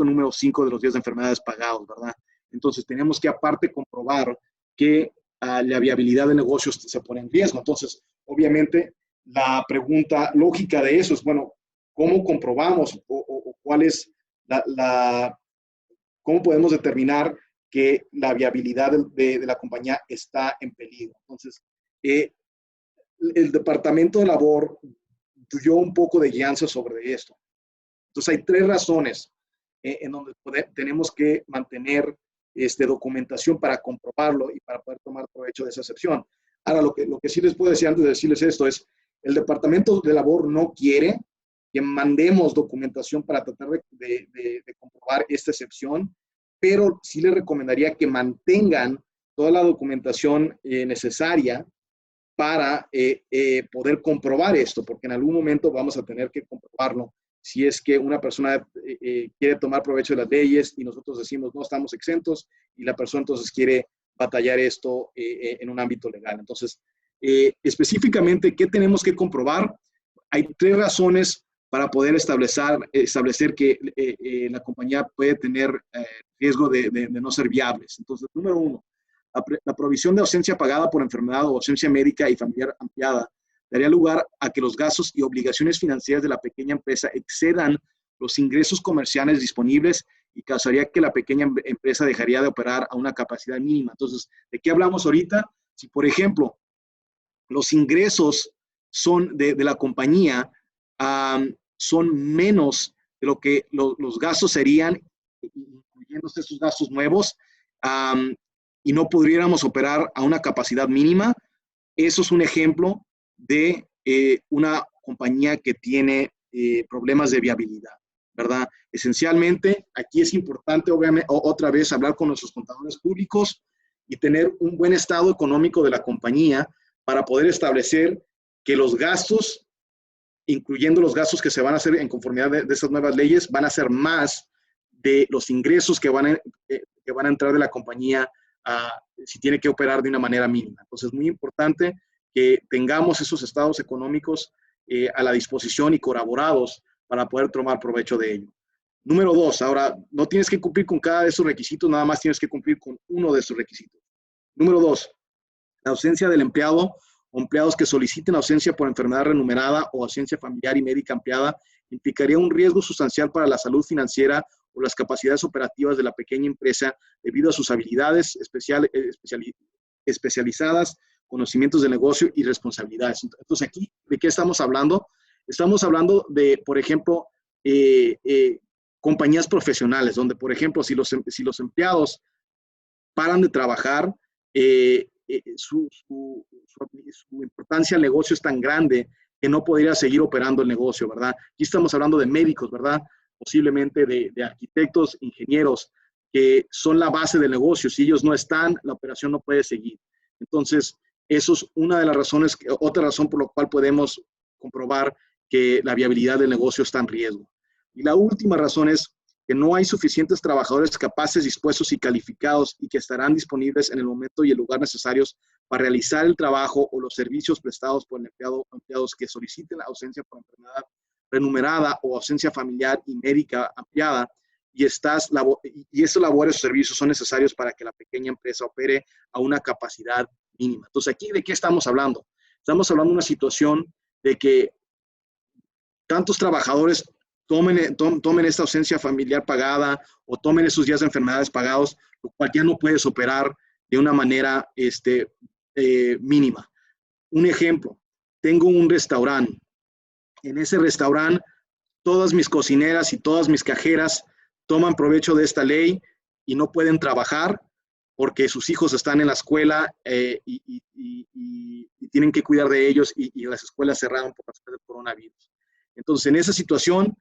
número 5 de los días de enfermedades pagados, ¿verdad? Entonces, tenemos que aparte comprobar que la viabilidad de negocios se pone en riesgo. Entonces, obviamente, la pregunta lógica de eso es, bueno, ¿cómo comprobamos o cuál es cómo podemos determinar que la viabilidad de la compañía está en peligro? Entonces, el Departamento de Labor dio un poco de guianza sobre esto. Entonces, hay 3 razones en donde tenemos que mantener documentación para comprobarlo y para poder tomar provecho de esa excepción. Ahora, lo que sí les puedo decir antes de decirles esto es, el Departamento de Labor no quiere que mandemos documentación para tratar de comprobar esta excepción, pero sí les recomendaría que mantengan toda la documentación necesaria para poder comprobar esto, porque en algún momento vamos a tener que comprobarlo si es que una persona quiere tomar provecho de las leyes y nosotros decimos no estamos exentos y la persona entonces quiere batallar esto en un ámbito legal. Entonces, específicamente, ¿qué tenemos que comprobar? Hay 3 razones para poder establecer que la compañía puede tener riesgo de no ser viables. Entonces, número 1, La provisión de ausencia pagada por enfermedad o ausencia médica y familiar ampliada daría lugar a que los gastos y obligaciones financieras de la pequeña empresa excedan los ingresos comerciales disponibles y causaría que la pequeña empresa dejaría de operar a una capacidad mínima. Entonces, ¿de qué hablamos ahorita? Si, por ejemplo, los ingresos son de la compañía son menos de lo que los gastos serían, incluyéndose esos gastos nuevos, y no pudiéramos operar a una capacidad mínima, eso es un ejemplo de una compañía que tiene problemas de viabilidad, ¿verdad? Esencialmente, aquí es importante, obviamente, otra vez, hablar con nuestros contadores públicos y tener un buen estado económico de la compañía para poder establecer que los gastos, incluyendo los gastos que se van a hacer en conformidad de esas nuevas leyes, van a ser más de los ingresos que van a entrar de la compañía si tiene que operar de una manera mínima. Entonces, es muy importante que tengamos esos estados económicos a la disposición y corroborados para poder tomar provecho de ello. Número 2, ahora, no tienes que cumplir con cada de esos requisitos, nada más tienes que cumplir con uno de esos requisitos. Número 2, la ausencia del empleado o empleados que soliciten ausencia por enfermedad remunerada o ausencia familiar y médica ampliada implicaría un riesgo sustancial para la salud financiera o las capacidades operativas de la pequeña empresa debido a sus habilidades especializadas, conocimientos de negocio y responsabilidades. Entonces, aquí, ¿de qué estamos hablando? Estamos hablando de, por ejemplo, compañías profesionales, donde, por ejemplo, si los empleados paran de trabajar, su importancia al negocio es tan grande que no podría seguir operando el negocio, ¿verdad? Aquí estamos hablando de médicos, ¿verdad? Posiblemente de arquitectos, ingenieros, que son la base del negocio. Si ellos no están, la operación no puede seguir. Entonces, eso es una de las razones, otra razón por la cual podemos comprobar que la viabilidad del negocio está en riesgo. Y la última razón es que no hay suficientes trabajadores capaces, dispuestos y calificados y que estarán disponibles en el momento y el lugar necesarios para realizar el trabajo o los servicios prestados por el empleados que soliciten la ausencia por enfermedad remunerada o ausencia familiar y médica ampliada, y esas labores o servicios son necesarios para que la pequeña empresa opere a una capacidad mínima. Entonces, ¿aquí de qué estamos hablando? Estamos hablando de una situación de que tantos trabajadores tomen esta ausencia familiar pagada o tomen esos días de enfermedades pagados, lo cual ya no puedes operar de una manera mínima. Un ejemplo, tengo un restaurante. En ese restaurante, todas mis cocineras y todas mis cajeras toman provecho de esta ley y no pueden trabajar porque sus hijos están en la escuela y tienen que cuidar de ellos y las escuelas cerraron por las del coronavirus. Entonces, en esa situación,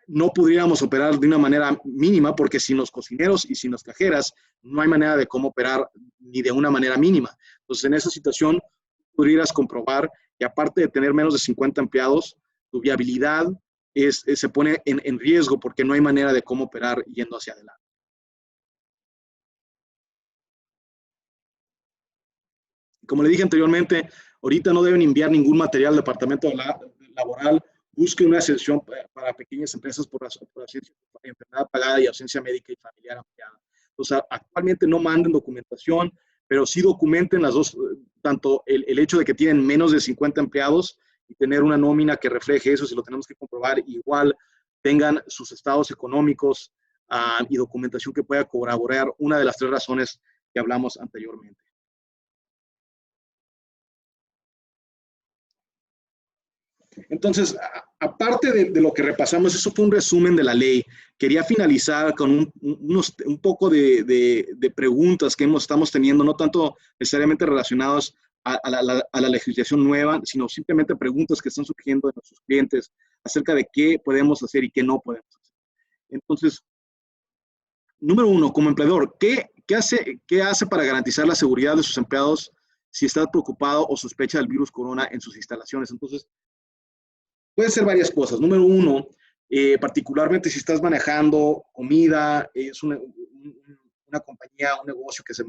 no podríamos operar de una manera mínima porque sin los cocineros y sin las cajeras no hay manera de cómo operar ni de una manera mínima. Entonces, en esa situación, pudieras comprobar que aparte de tener menos de 50 empleados, tu viabilidad se pone en riesgo porque no hay manera de cómo operar yendo hacia adelante. Como le dije anteriormente, ahorita no deben enviar ningún material al departamento laboral. Busque una excepción para pequeñas empresas por enfermedad pagada y ausencia médica y familiar ampliada. O sea, actualmente no manden documentación, pero sí documenten las dos, tanto el hecho de que tienen menos de 50 empleados y tener una nómina que refleje eso, si lo tenemos que comprobar, igual tengan sus estados económicos y documentación que pueda corroborar una de las 3 razones que hablamos anteriormente. Entonces, aparte de lo que repasamos, eso fue un resumen de la ley. Quería finalizar con un poco de preguntas que estamos teniendo, no tanto necesariamente relacionadas a la legislación nueva, sino simplemente preguntas que están surgiendo de nuestros clientes acerca de qué podemos hacer y qué no podemos hacer. Entonces, número 1, como empleador, ¿qué hace para garantizar la seguridad de sus empleados si está preocupado o sospecha del virus corona en sus instalaciones? Entonces, pueden ser varias cosas. Número 1, particularmente si estás manejando comida, es una compañía, un negocio que se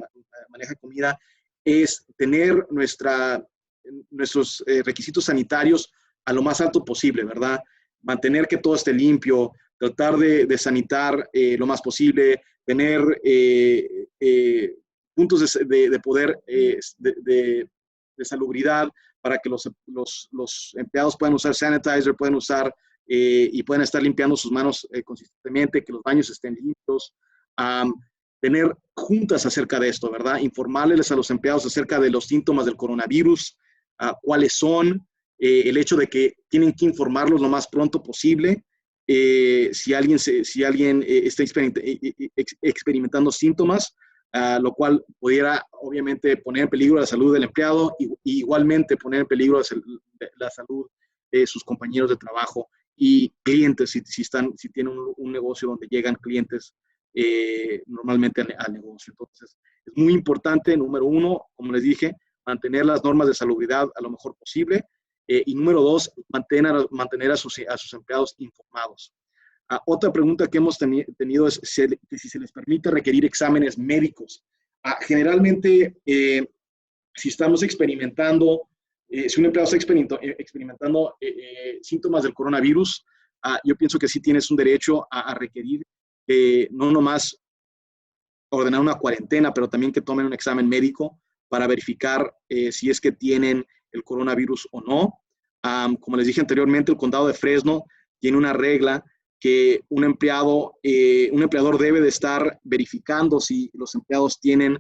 maneja comida, es tener nuestros requisitos sanitarios a lo más alto posible, ¿verdad? Mantener que todo esté limpio, tratar de sanitar lo más posible, tener puntos de poder de salubridad para que los empleados puedan usar sanitizer, puedan usar y puedan estar limpiando sus manos consistentemente, que los baños estén limpios. Tener juntas acerca de esto, ¿verdad? Informarles a los empleados acerca de los síntomas del coronavirus, cuáles son, el hecho de que tienen que informarlos lo más pronto posible. Si alguien está experimentando síntomas, lo cual pudiera obviamente poner en peligro la salud del empleado y igualmente poner en peligro la salud de sus compañeros de trabajo y clientes, si tienen un negocio donde llegan clientes normalmente al negocio. Entonces, es muy importante, número uno, como les dije, mantener las normas de salubridad a lo mejor posible. Y número dos, mantener a sus empleados informados. Otra pregunta que hemos tenido es si se les permite requerir exámenes médicos. Generalmente, si estamos experimentando, si un empleado está experimentando síntomas del coronavirus, yo pienso que sí tienes un derecho a requerir no nomás ordenar una cuarentena, pero también que tomen un examen médico para verificar si es que tienen el coronavirus o no. Como les dije anteriormente, el condado de Fresno tiene una regla que un empleador debe de estar verificando si los empleados tienen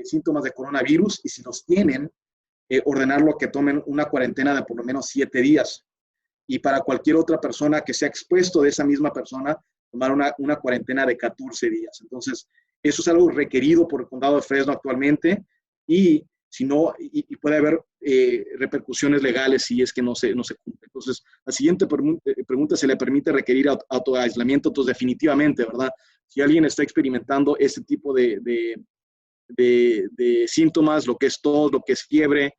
síntomas de coronavirus y si los tienen, ordenarlo que tomen una cuarentena de por lo menos 7 días. Y para cualquier otra persona que sea expuesto de esa misma persona, tomar una cuarentena de 14 días. Entonces, eso es algo requerido por el condado de Fresno actualmente y si no, y puede haber repercusiones legales si es que no se cumple. Entonces, la siguiente pregunta, ¿se le permite requerir autoaislamiento? Entonces, definitivamente, ¿verdad? Si alguien está experimentando este tipo de síntomas, lo que es tos, lo que es fiebre,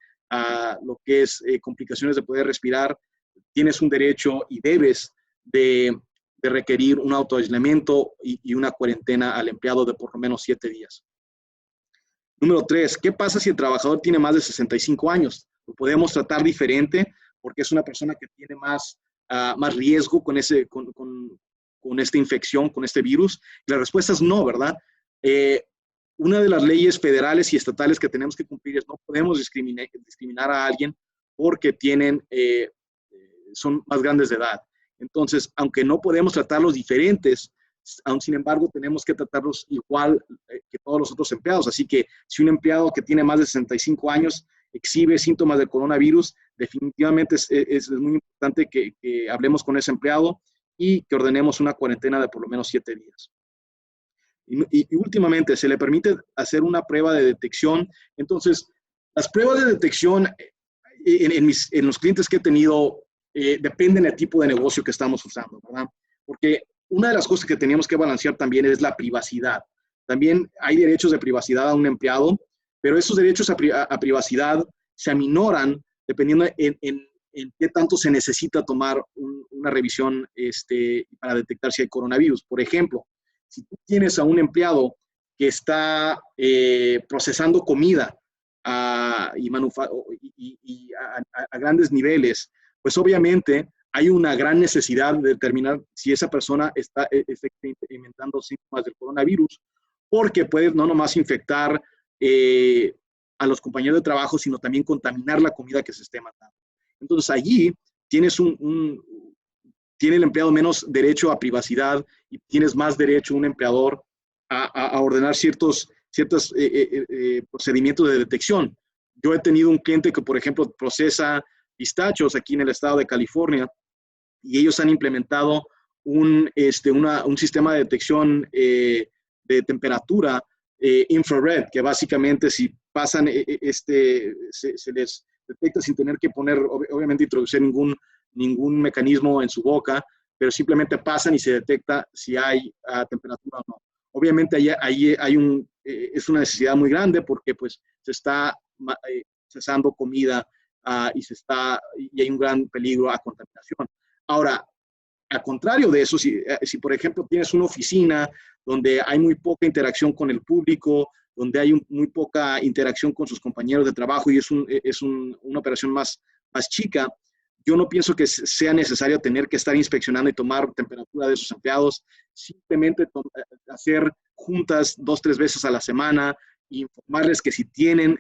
lo que es complicaciones de poder respirar, tienes un derecho y debes de requerir un autoaislamiento y una cuarentena al empleado de por lo menos 7 días. Número 3, ¿qué pasa si el trabajador tiene más de 65 años? Lo podemos tratar diferente porque es una persona que tiene más riesgo con esta infección, con este virus. Y la respuesta es no, ¿verdad? Una de las leyes federales y estatales que tenemos que cumplir es no podemos discriminar a alguien porque son más grandes de edad. Entonces, aunque no podemos tratarlos diferentes, aún sin embargo, tenemos que tratarlos igual que todos los otros empleados. Así que si un empleado que tiene más de 65 años exhibe síntomas de coronavirus, definitivamente es muy importante que hablemos con ese empleado y que ordenemos una cuarentena de por lo menos 7 días. Y últimamente, se le permite hacer una prueba de detección. Entonces, las pruebas de detección en los clientes que he tenido dependen del tipo de negocio que estamos usando, ¿verdad? Porque una de las cosas que teníamos que balancear también es la privacidad. También hay derechos de privacidad a un empleado, pero esos derechos a privacidad se aminoran dependiendo en qué tanto se necesita tomar una revisión para detectar si hay coronavirus. Por ejemplo, si tú tienes a un empleado que está procesando comida a grandes niveles, pues obviamente hay una gran necesidad de determinar si esa persona está experimentando síntomas del coronavirus, porque puede no nomás infectar a los compañeros de trabajo, sino también contaminar la comida que se esté matando. Entonces allí tiene el empleado menos derecho a privacidad y tienes más derecho un empleador a ordenar ciertos procedimientos de detección. Yo he tenido un cliente que, por ejemplo, procesa pistachos aquí en el estado de California y ellos han implementado un sistema de detección de temperatura infrared, que básicamente si pasan, se les detecta sin tener que poner, obviamente, introducir ningún mecanismo en su boca, pero simplemente pasan y se detecta si hay temperatura o no. Obviamente ahí es una necesidad muy grande porque pues se está cesando comida y hay un gran peligro a contaminación. Ahora, al contrario de eso, si por ejemplo tienes una oficina donde hay muy poca interacción con el público, donde hay muy poca interacción con sus compañeros de trabajo y es una operación más chica, yo no pienso que sea necesario tener que estar inspeccionando y tomar temperatura de sus empleados, simplemente hacer juntas 2 o 3 veces a la semana, e informarles que si tienen,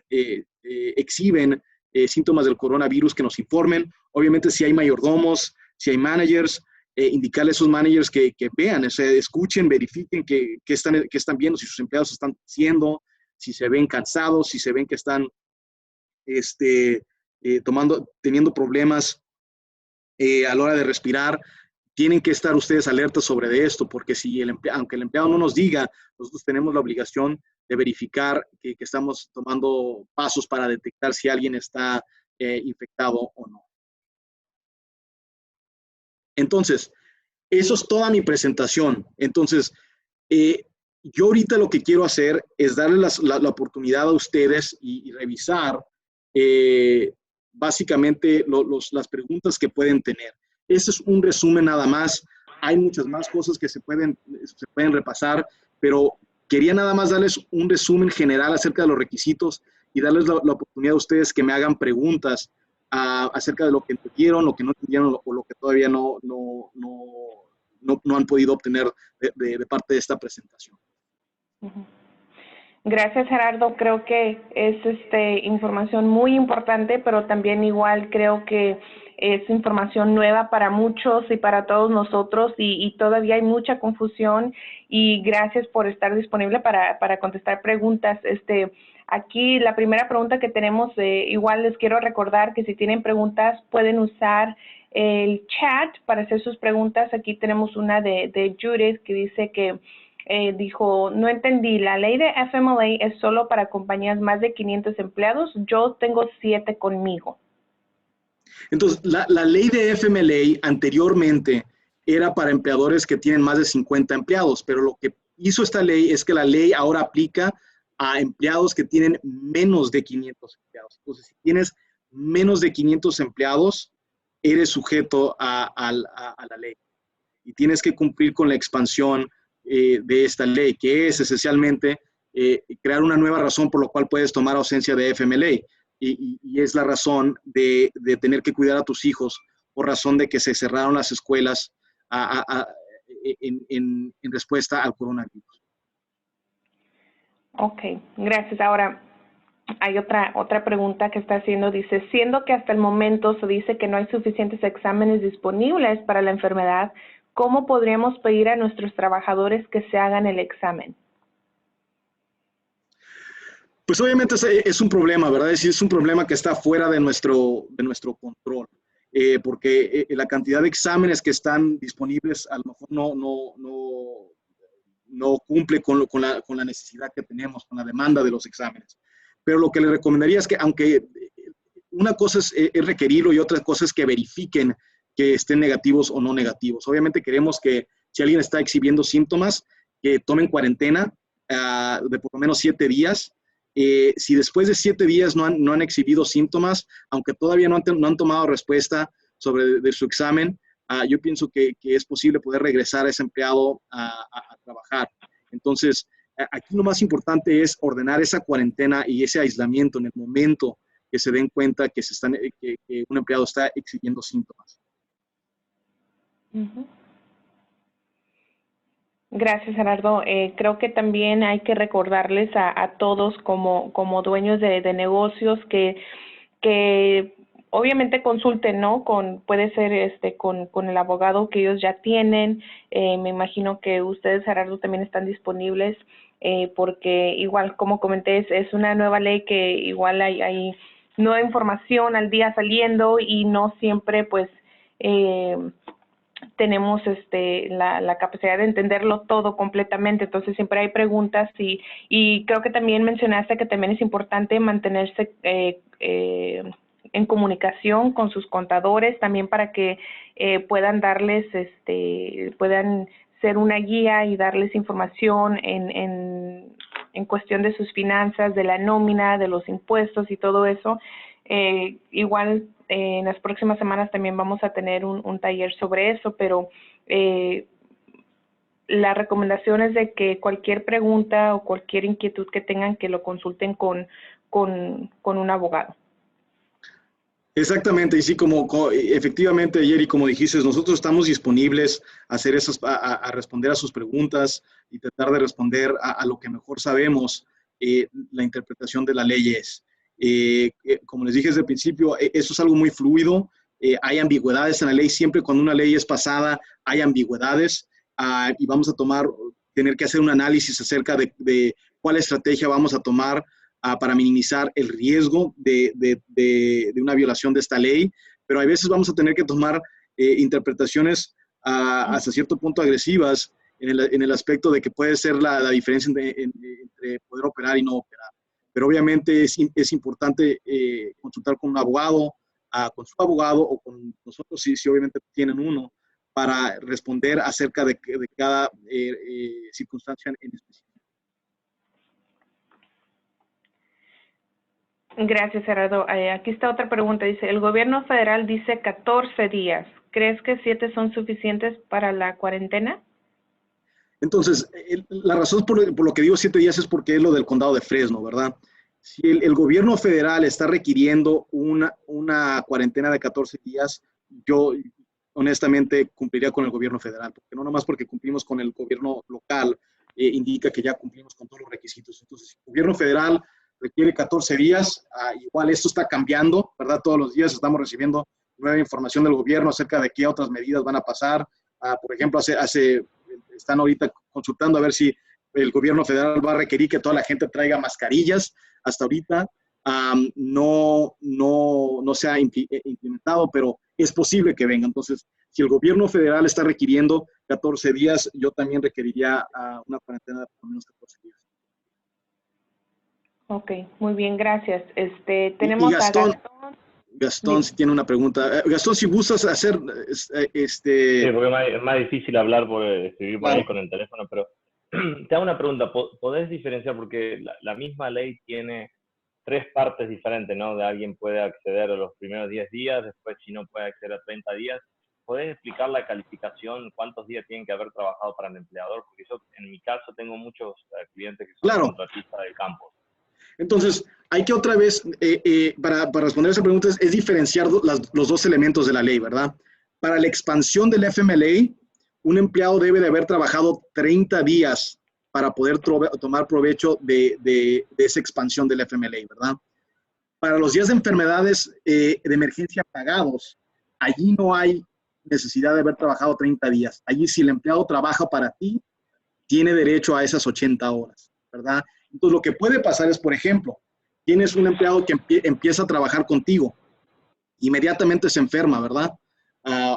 exhiben síntomas del coronavirus, que nos informen. Obviamente si hay mayordomos, si hay managers, indicarle a esos managers que vean, o sea, escuchen, verifiquen que están viendo, si sus empleados están haciendo, si se ven cansados, si se ven que están teniendo problemas a la hora de respirar. Tienen que estar ustedes alertas sobre esto, porque si aunque el empleado no nos diga, nosotros tenemos la obligación de verificar que estamos tomando pasos para detectar si alguien está infectado o no. Entonces, eso es toda mi presentación. Entonces, yo ahorita lo que quiero hacer es darle la oportunidad a ustedes y revisar básicamente las preguntas que pueden tener. Ese es un resumen nada más. Hay muchas más cosas que se pueden repasar, pero quería nada más darles un resumen general acerca de los requisitos y darles la oportunidad a ustedes que me hagan preguntas acerca de lo que entendieron, lo que no entendieron o lo que todavía no han podido obtener de parte de esta presentación. Gracias, Gerardo. Creo que es información muy importante, pero también igual creo que es información nueva para muchos y para todos nosotros y todavía hay mucha confusión y gracias por estar disponible para contestar preguntas. Aquí la primera pregunta que tenemos, igual les quiero recordar que si tienen preguntas pueden usar el chat para hacer sus preguntas. Aquí tenemos una de Judith que dice que dijo, no entendí, la ley de FMLA es solo para compañías más de 500 empleados, yo tengo 7 conmigo. Entonces, la ley de FMLA anteriormente era para empleadores que tienen más de 50 empleados, pero lo que hizo esta ley es que la ley ahora aplica a empleados que tienen menos de 500 empleados. Entonces, si tienes menos de 500 empleados, eres sujeto a la ley y tienes que cumplir con la expansión de esta ley, que es esencialmente crear una nueva razón por la cual puedes tomar ausencia de FMLA. Y es la razón de tener que cuidar a tus hijos por razón de que se cerraron las escuelas en respuesta al coronavirus. Ok, gracias. Ahora, hay otra pregunta que está haciendo, dice, siendo que hasta el momento se dice que no hay suficientes exámenes disponibles para la enfermedad, ¿cómo podríamos pedir a nuestros trabajadores que se hagan el examen? Pues obviamente es un problema, ¿verdad? Es un problema que está fuera de nuestro control, porque la cantidad de exámenes que están disponibles a lo mejor no cumple con la necesidad que tenemos, con la demanda de los exámenes. Pero lo que le recomendaría es que, aunque una cosa es requerirlo y otra cosa es que verifiquen que estén negativos o no negativos. Obviamente queremos que si alguien está exhibiendo síntomas, que tomen cuarentena de por lo menos 7 días. Si después de 7 días no han exhibido síntomas, aunque todavía no han tomado respuesta de su examen, yo pienso que es posible poder regresar a ese empleado a trabajar. Entonces, aquí lo más importante es ordenar esa cuarentena y ese aislamiento en el momento que se den cuenta que un empleado está exhibiendo síntomas. Gracias, Gerardo. Creo que también hay que recordarles a todos como dueños de negocios que obviamente consulten, ¿no? Puede ser con el abogado que ellos ya tienen. Me imagino que ustedes, Gerardo, también están disponibles porque igual, como comenté, es una nueva ley que igual hay nueva información al día saliendo y no siempre, pues, tenemos la capacidad de entenderlo todo completamente, entonces siempre hay preguntas y creo que también mencionaste que también es importante mantenerse en comunicación con sus contadores también para que puedan darles, puedan ser una guía y darles información en cuestión de sus finanzas, de la nómina, de los impuestos y todo eso. Igual en las próximas semanas también vamos a tener un taller sobre eso, pero la recomendación es de que cualquier pregunta o cualquier inquietud que tengan, que lo consulten con un abogado. Exactamente, y sí, efectivamente, Jerry, como dijiste, nosotros estamos disponibles a hacer a responder a sus preguntas y tratar de responder a lo que mejor sabemos. La interpretación de la ley es. Como les dije desde el principio, eso es algo muy fluido. Hay ambigüedades en la ley. Siempre cuando una ley es pasada, hay ambigüedades, y vamos a tener que hacer un análisis acerca de cuál estrategia vamos a tomar para minimizar el riesgo de una violación de esta ley, pero a veces vamos a tener que tomar interpretaciones hasta cierto punto agresivas en el aspecto de que puede ser la diferencia entre poder operar y no operar. Pero obviamente es importante consultar con un abogado, con su abogado o con nosotros, si obviamente tienen uno, para responder acerca de cada circunstancia en específico. Gracias, Gerardo. Aquí está otra pregunta. Dice, el gobierno federal dice 14 días. ¿Crees que 7 son suficientes para la cuarentena? Entonces, la razón por lo que digo 7 días es porque es lo del condado de Fresno, ¿verdad? Si el gobierno federal está requiriendo una cuarentena de 14 días, yo honestamente cumpliría con el gobierno federal, porque no nomás porque cumplimos con el gobierno local, indica que ya cumplimos con todos los requisitos. Entonces, si el gobierno federal requiere 14 días, igual esto está cambiando, ¿verdad? Todos los días estamos recibiendo nueva información del gobierno acerca de qué otras medidas van a pasar. Por ejemplo, están ahorita consultando a ver si el gobierno federal va a requerir que toda la gente traiga mascarillas. Hasta ahorita no se ha implementado, pero es posible que venga. Entonces, si el gobierno federal está requiriendo 14 días, yo también requeriría una cuarentena de por lo menos 14 días. Ok, muy bien, gracias. Tenemos a Gastón. Gastón, si tiene una pregunta. Gastón, si gustas hacer... Sí, porque es más difícil hablar por escribir por ahí con el teléfono, pero te hago una pregunta. ¿Podés diferenciar? Porque la misma ley tiene 3 partes diferentes, ¿no? De alguien puede acceder a los primeros 10 días, después si no puede acceder a 30 días. ¿Podés explicar la calificación? ¿Cuántos días tienen que haber trabajado para el empleador? Porque yo, en mi caso, tengo muchos clientes que son contratistas del campo. Entonces, hay que otra vez, para responder a esa pregunta, es diferenciar los dos elementos de la ley, ¿verdad? Para la expansión del FMLA, un empleado debe de haber trabajado 30 días para poder tomar provecho de esa expansión del FMLA, ¿verdad? Para los días de enfermedades de emergencia pagados, allí no hay necesidad de haber trabajado 30 días. Allí, si el empleado trabaja para ti, tiene derecho a esas 80 horas, ¿verdad? Entonces, lo que puede pasar es, por ejemplo, tienes un empleado que empieza a trabajar contigo, inmediatamente se enferma, ¿verdad?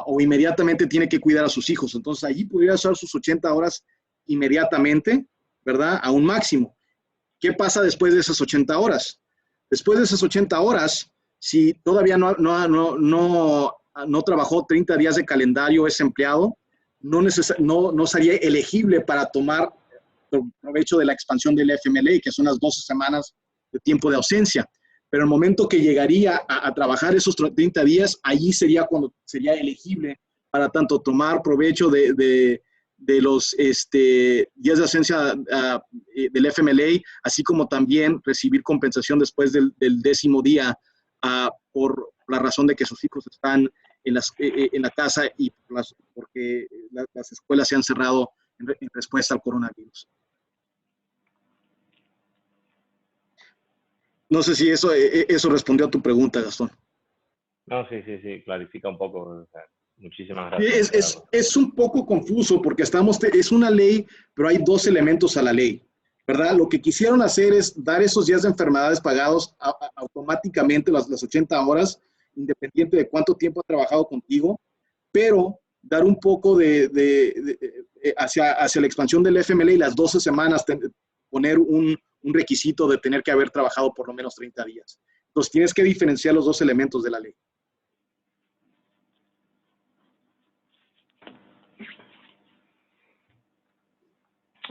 O inmediatamente tiene que cuidar a sus hijos. Entonces, allí podría usar sus 80 horas inmediatamente, ¿verdad? A un máximo. ¿Qué pasa después de esas 80 horas? Después de esas 80 horas, si todavía no trabajó 30 días de calendario ese empleado, no sería elegible para tomar provecho de la expansión del FMLA, que son las 12 semanas de tiempo de ausencia. Pero el momento que llegaría a trabajar esos 30 días, allí sería cuando sería elegible para tanto tomar provecho de los días de ausencia del FMLA, así como también recibir compensación después del 10º día por la razón de que sus hijos están en la casa y porque las escuelas se han cerrado en respuesta al coronavirus. No sé si eso respondió a tu pregunta, Gastón. No, sí, clarifica un poco. O sea, muchísimas gracias. Es un poco confuso porque es una ley, pero hay 2 elementos a la ley, ¿verdad? Lo que quisieron hacer es dar esos días de enfermedades pagados automáticamente, las 80 horas, independiente de cuánto tiempo ha trabajado contigo, pero dar un poco hacia la expansión del FMLA y las 12 semanas, poner un requisito de tener que haber trabajado por lo menos 30 días. Entonces, tienes que diferenciar los 2 elementos de la ley.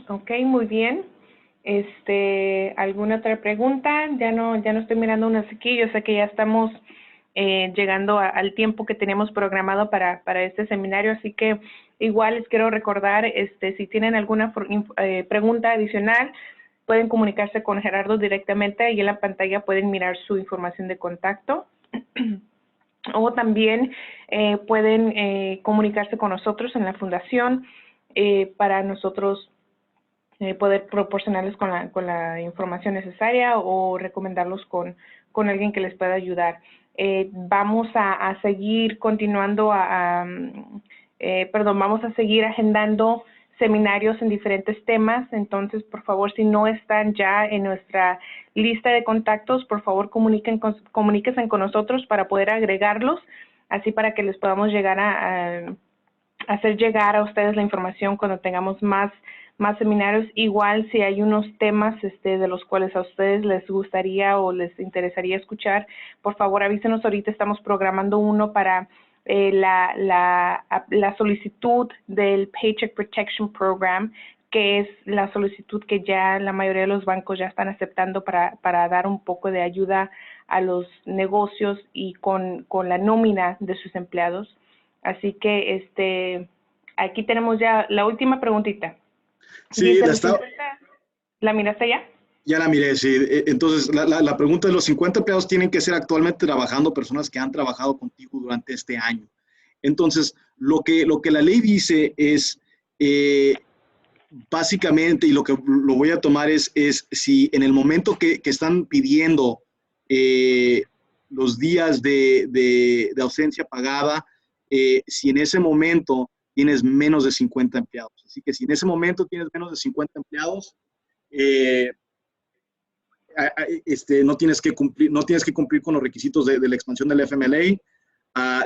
Ok, muy bien. ¿Alguna otra pregunta? Ya no estoy mirando unas aquí. Yo sé que ya estamos llegando al tiempo que teníamos programado para este seminario, así que igual les quiero recordar, si tienen alguna pregunta adicional, pueden comunicarse con Gerardo directamente. Ahí en la pantalla pueden mirar su información de contacto. o también pueden comunicarse con nosotros en la fundación para nosotros poder proporcionarles con la información necesaria o recomendarlos con alguien que les pueda ayudar. Vamos a seguir continuando vamos a seguir agendando seminarios en diferentes temas. Entonces, por favor, si no están ya en nuestra lista de contactos, por favor, comuníquense con nosotros para poder agregarlos, así para que les podamos llegar a hacer llegar a ustedes la información cuando tengamos más seminarios. Igual, si hay unos temas de los cuales a ustedes les gustaría o les interesaría escuchar, por favor avísenos. Ahorita estamos programando uno para la solicitud del Paycheck Protection Program, que es la solicitud que ya la mayoría de los bancos ya están aceptando para dar un poco de ayuda a los negocios y con la nómina de sus empleados. Así que aquí tenemos ya la última preguntita. Sí, ¿La miraste ya? Ya la miré, sí. Entonces, la pregunta de los 50 empleados tienen que ser actualmente trabajando personas que han trabajado contigo durante este año. Entonces, lo que la ley dice es, básicamente, y lo que lo voy a tomar es si en el momento que están pidiendo los días de ausencia pagada, si en ese momento tienes menos de 50 empleados. Así que si en ese momento tienes menos de 50 empleados, no tienes que cumplir con los requisitos de la expansión del FMLA.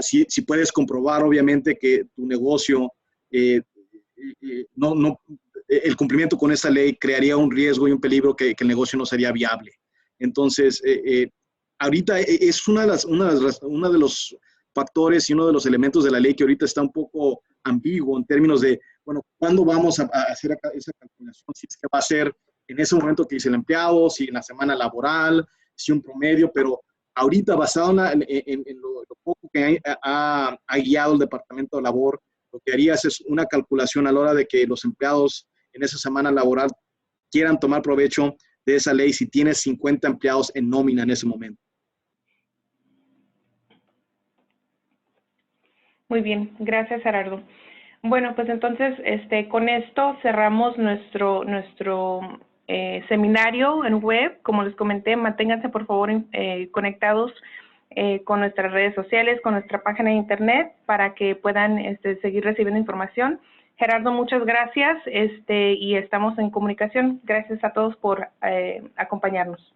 Si puedes comprobar, obviamente, que tu negocio, el cumplimiento con esta ley crearía un riesgo y un peligro que el negocio no sería viable. Entonces, ahorita es uno de los factores y uno de los elementos de la ley que ahorita está un poco ambiguo en términos de, bueno, ¿cuándo vamos a hacer esa calculación? Si es que va a ser en ese momento que dice el empleado, si en la semana laboral, si un promedio, pero ahorita basado en lo poco que ha guiado el Departamento de Labor, lo que harías es una calculación a la hora de que los empleados en esa semana laboral quieran tomar provecho de esa ley si tienes 50 empleados en nómina en ese momento. Muy bien, gracias, Gerardo. Bueno, pues entonces con esto cerramos nuestro seminario en web. Como les comenté, manténganse por favor conectados con nuestras redes sociales, con nuestra página de internet, para que puedan seguir recibiendo información. Gerardo, muchas gracias y estamos en comunicación. Gracias a todos por acompañarnos.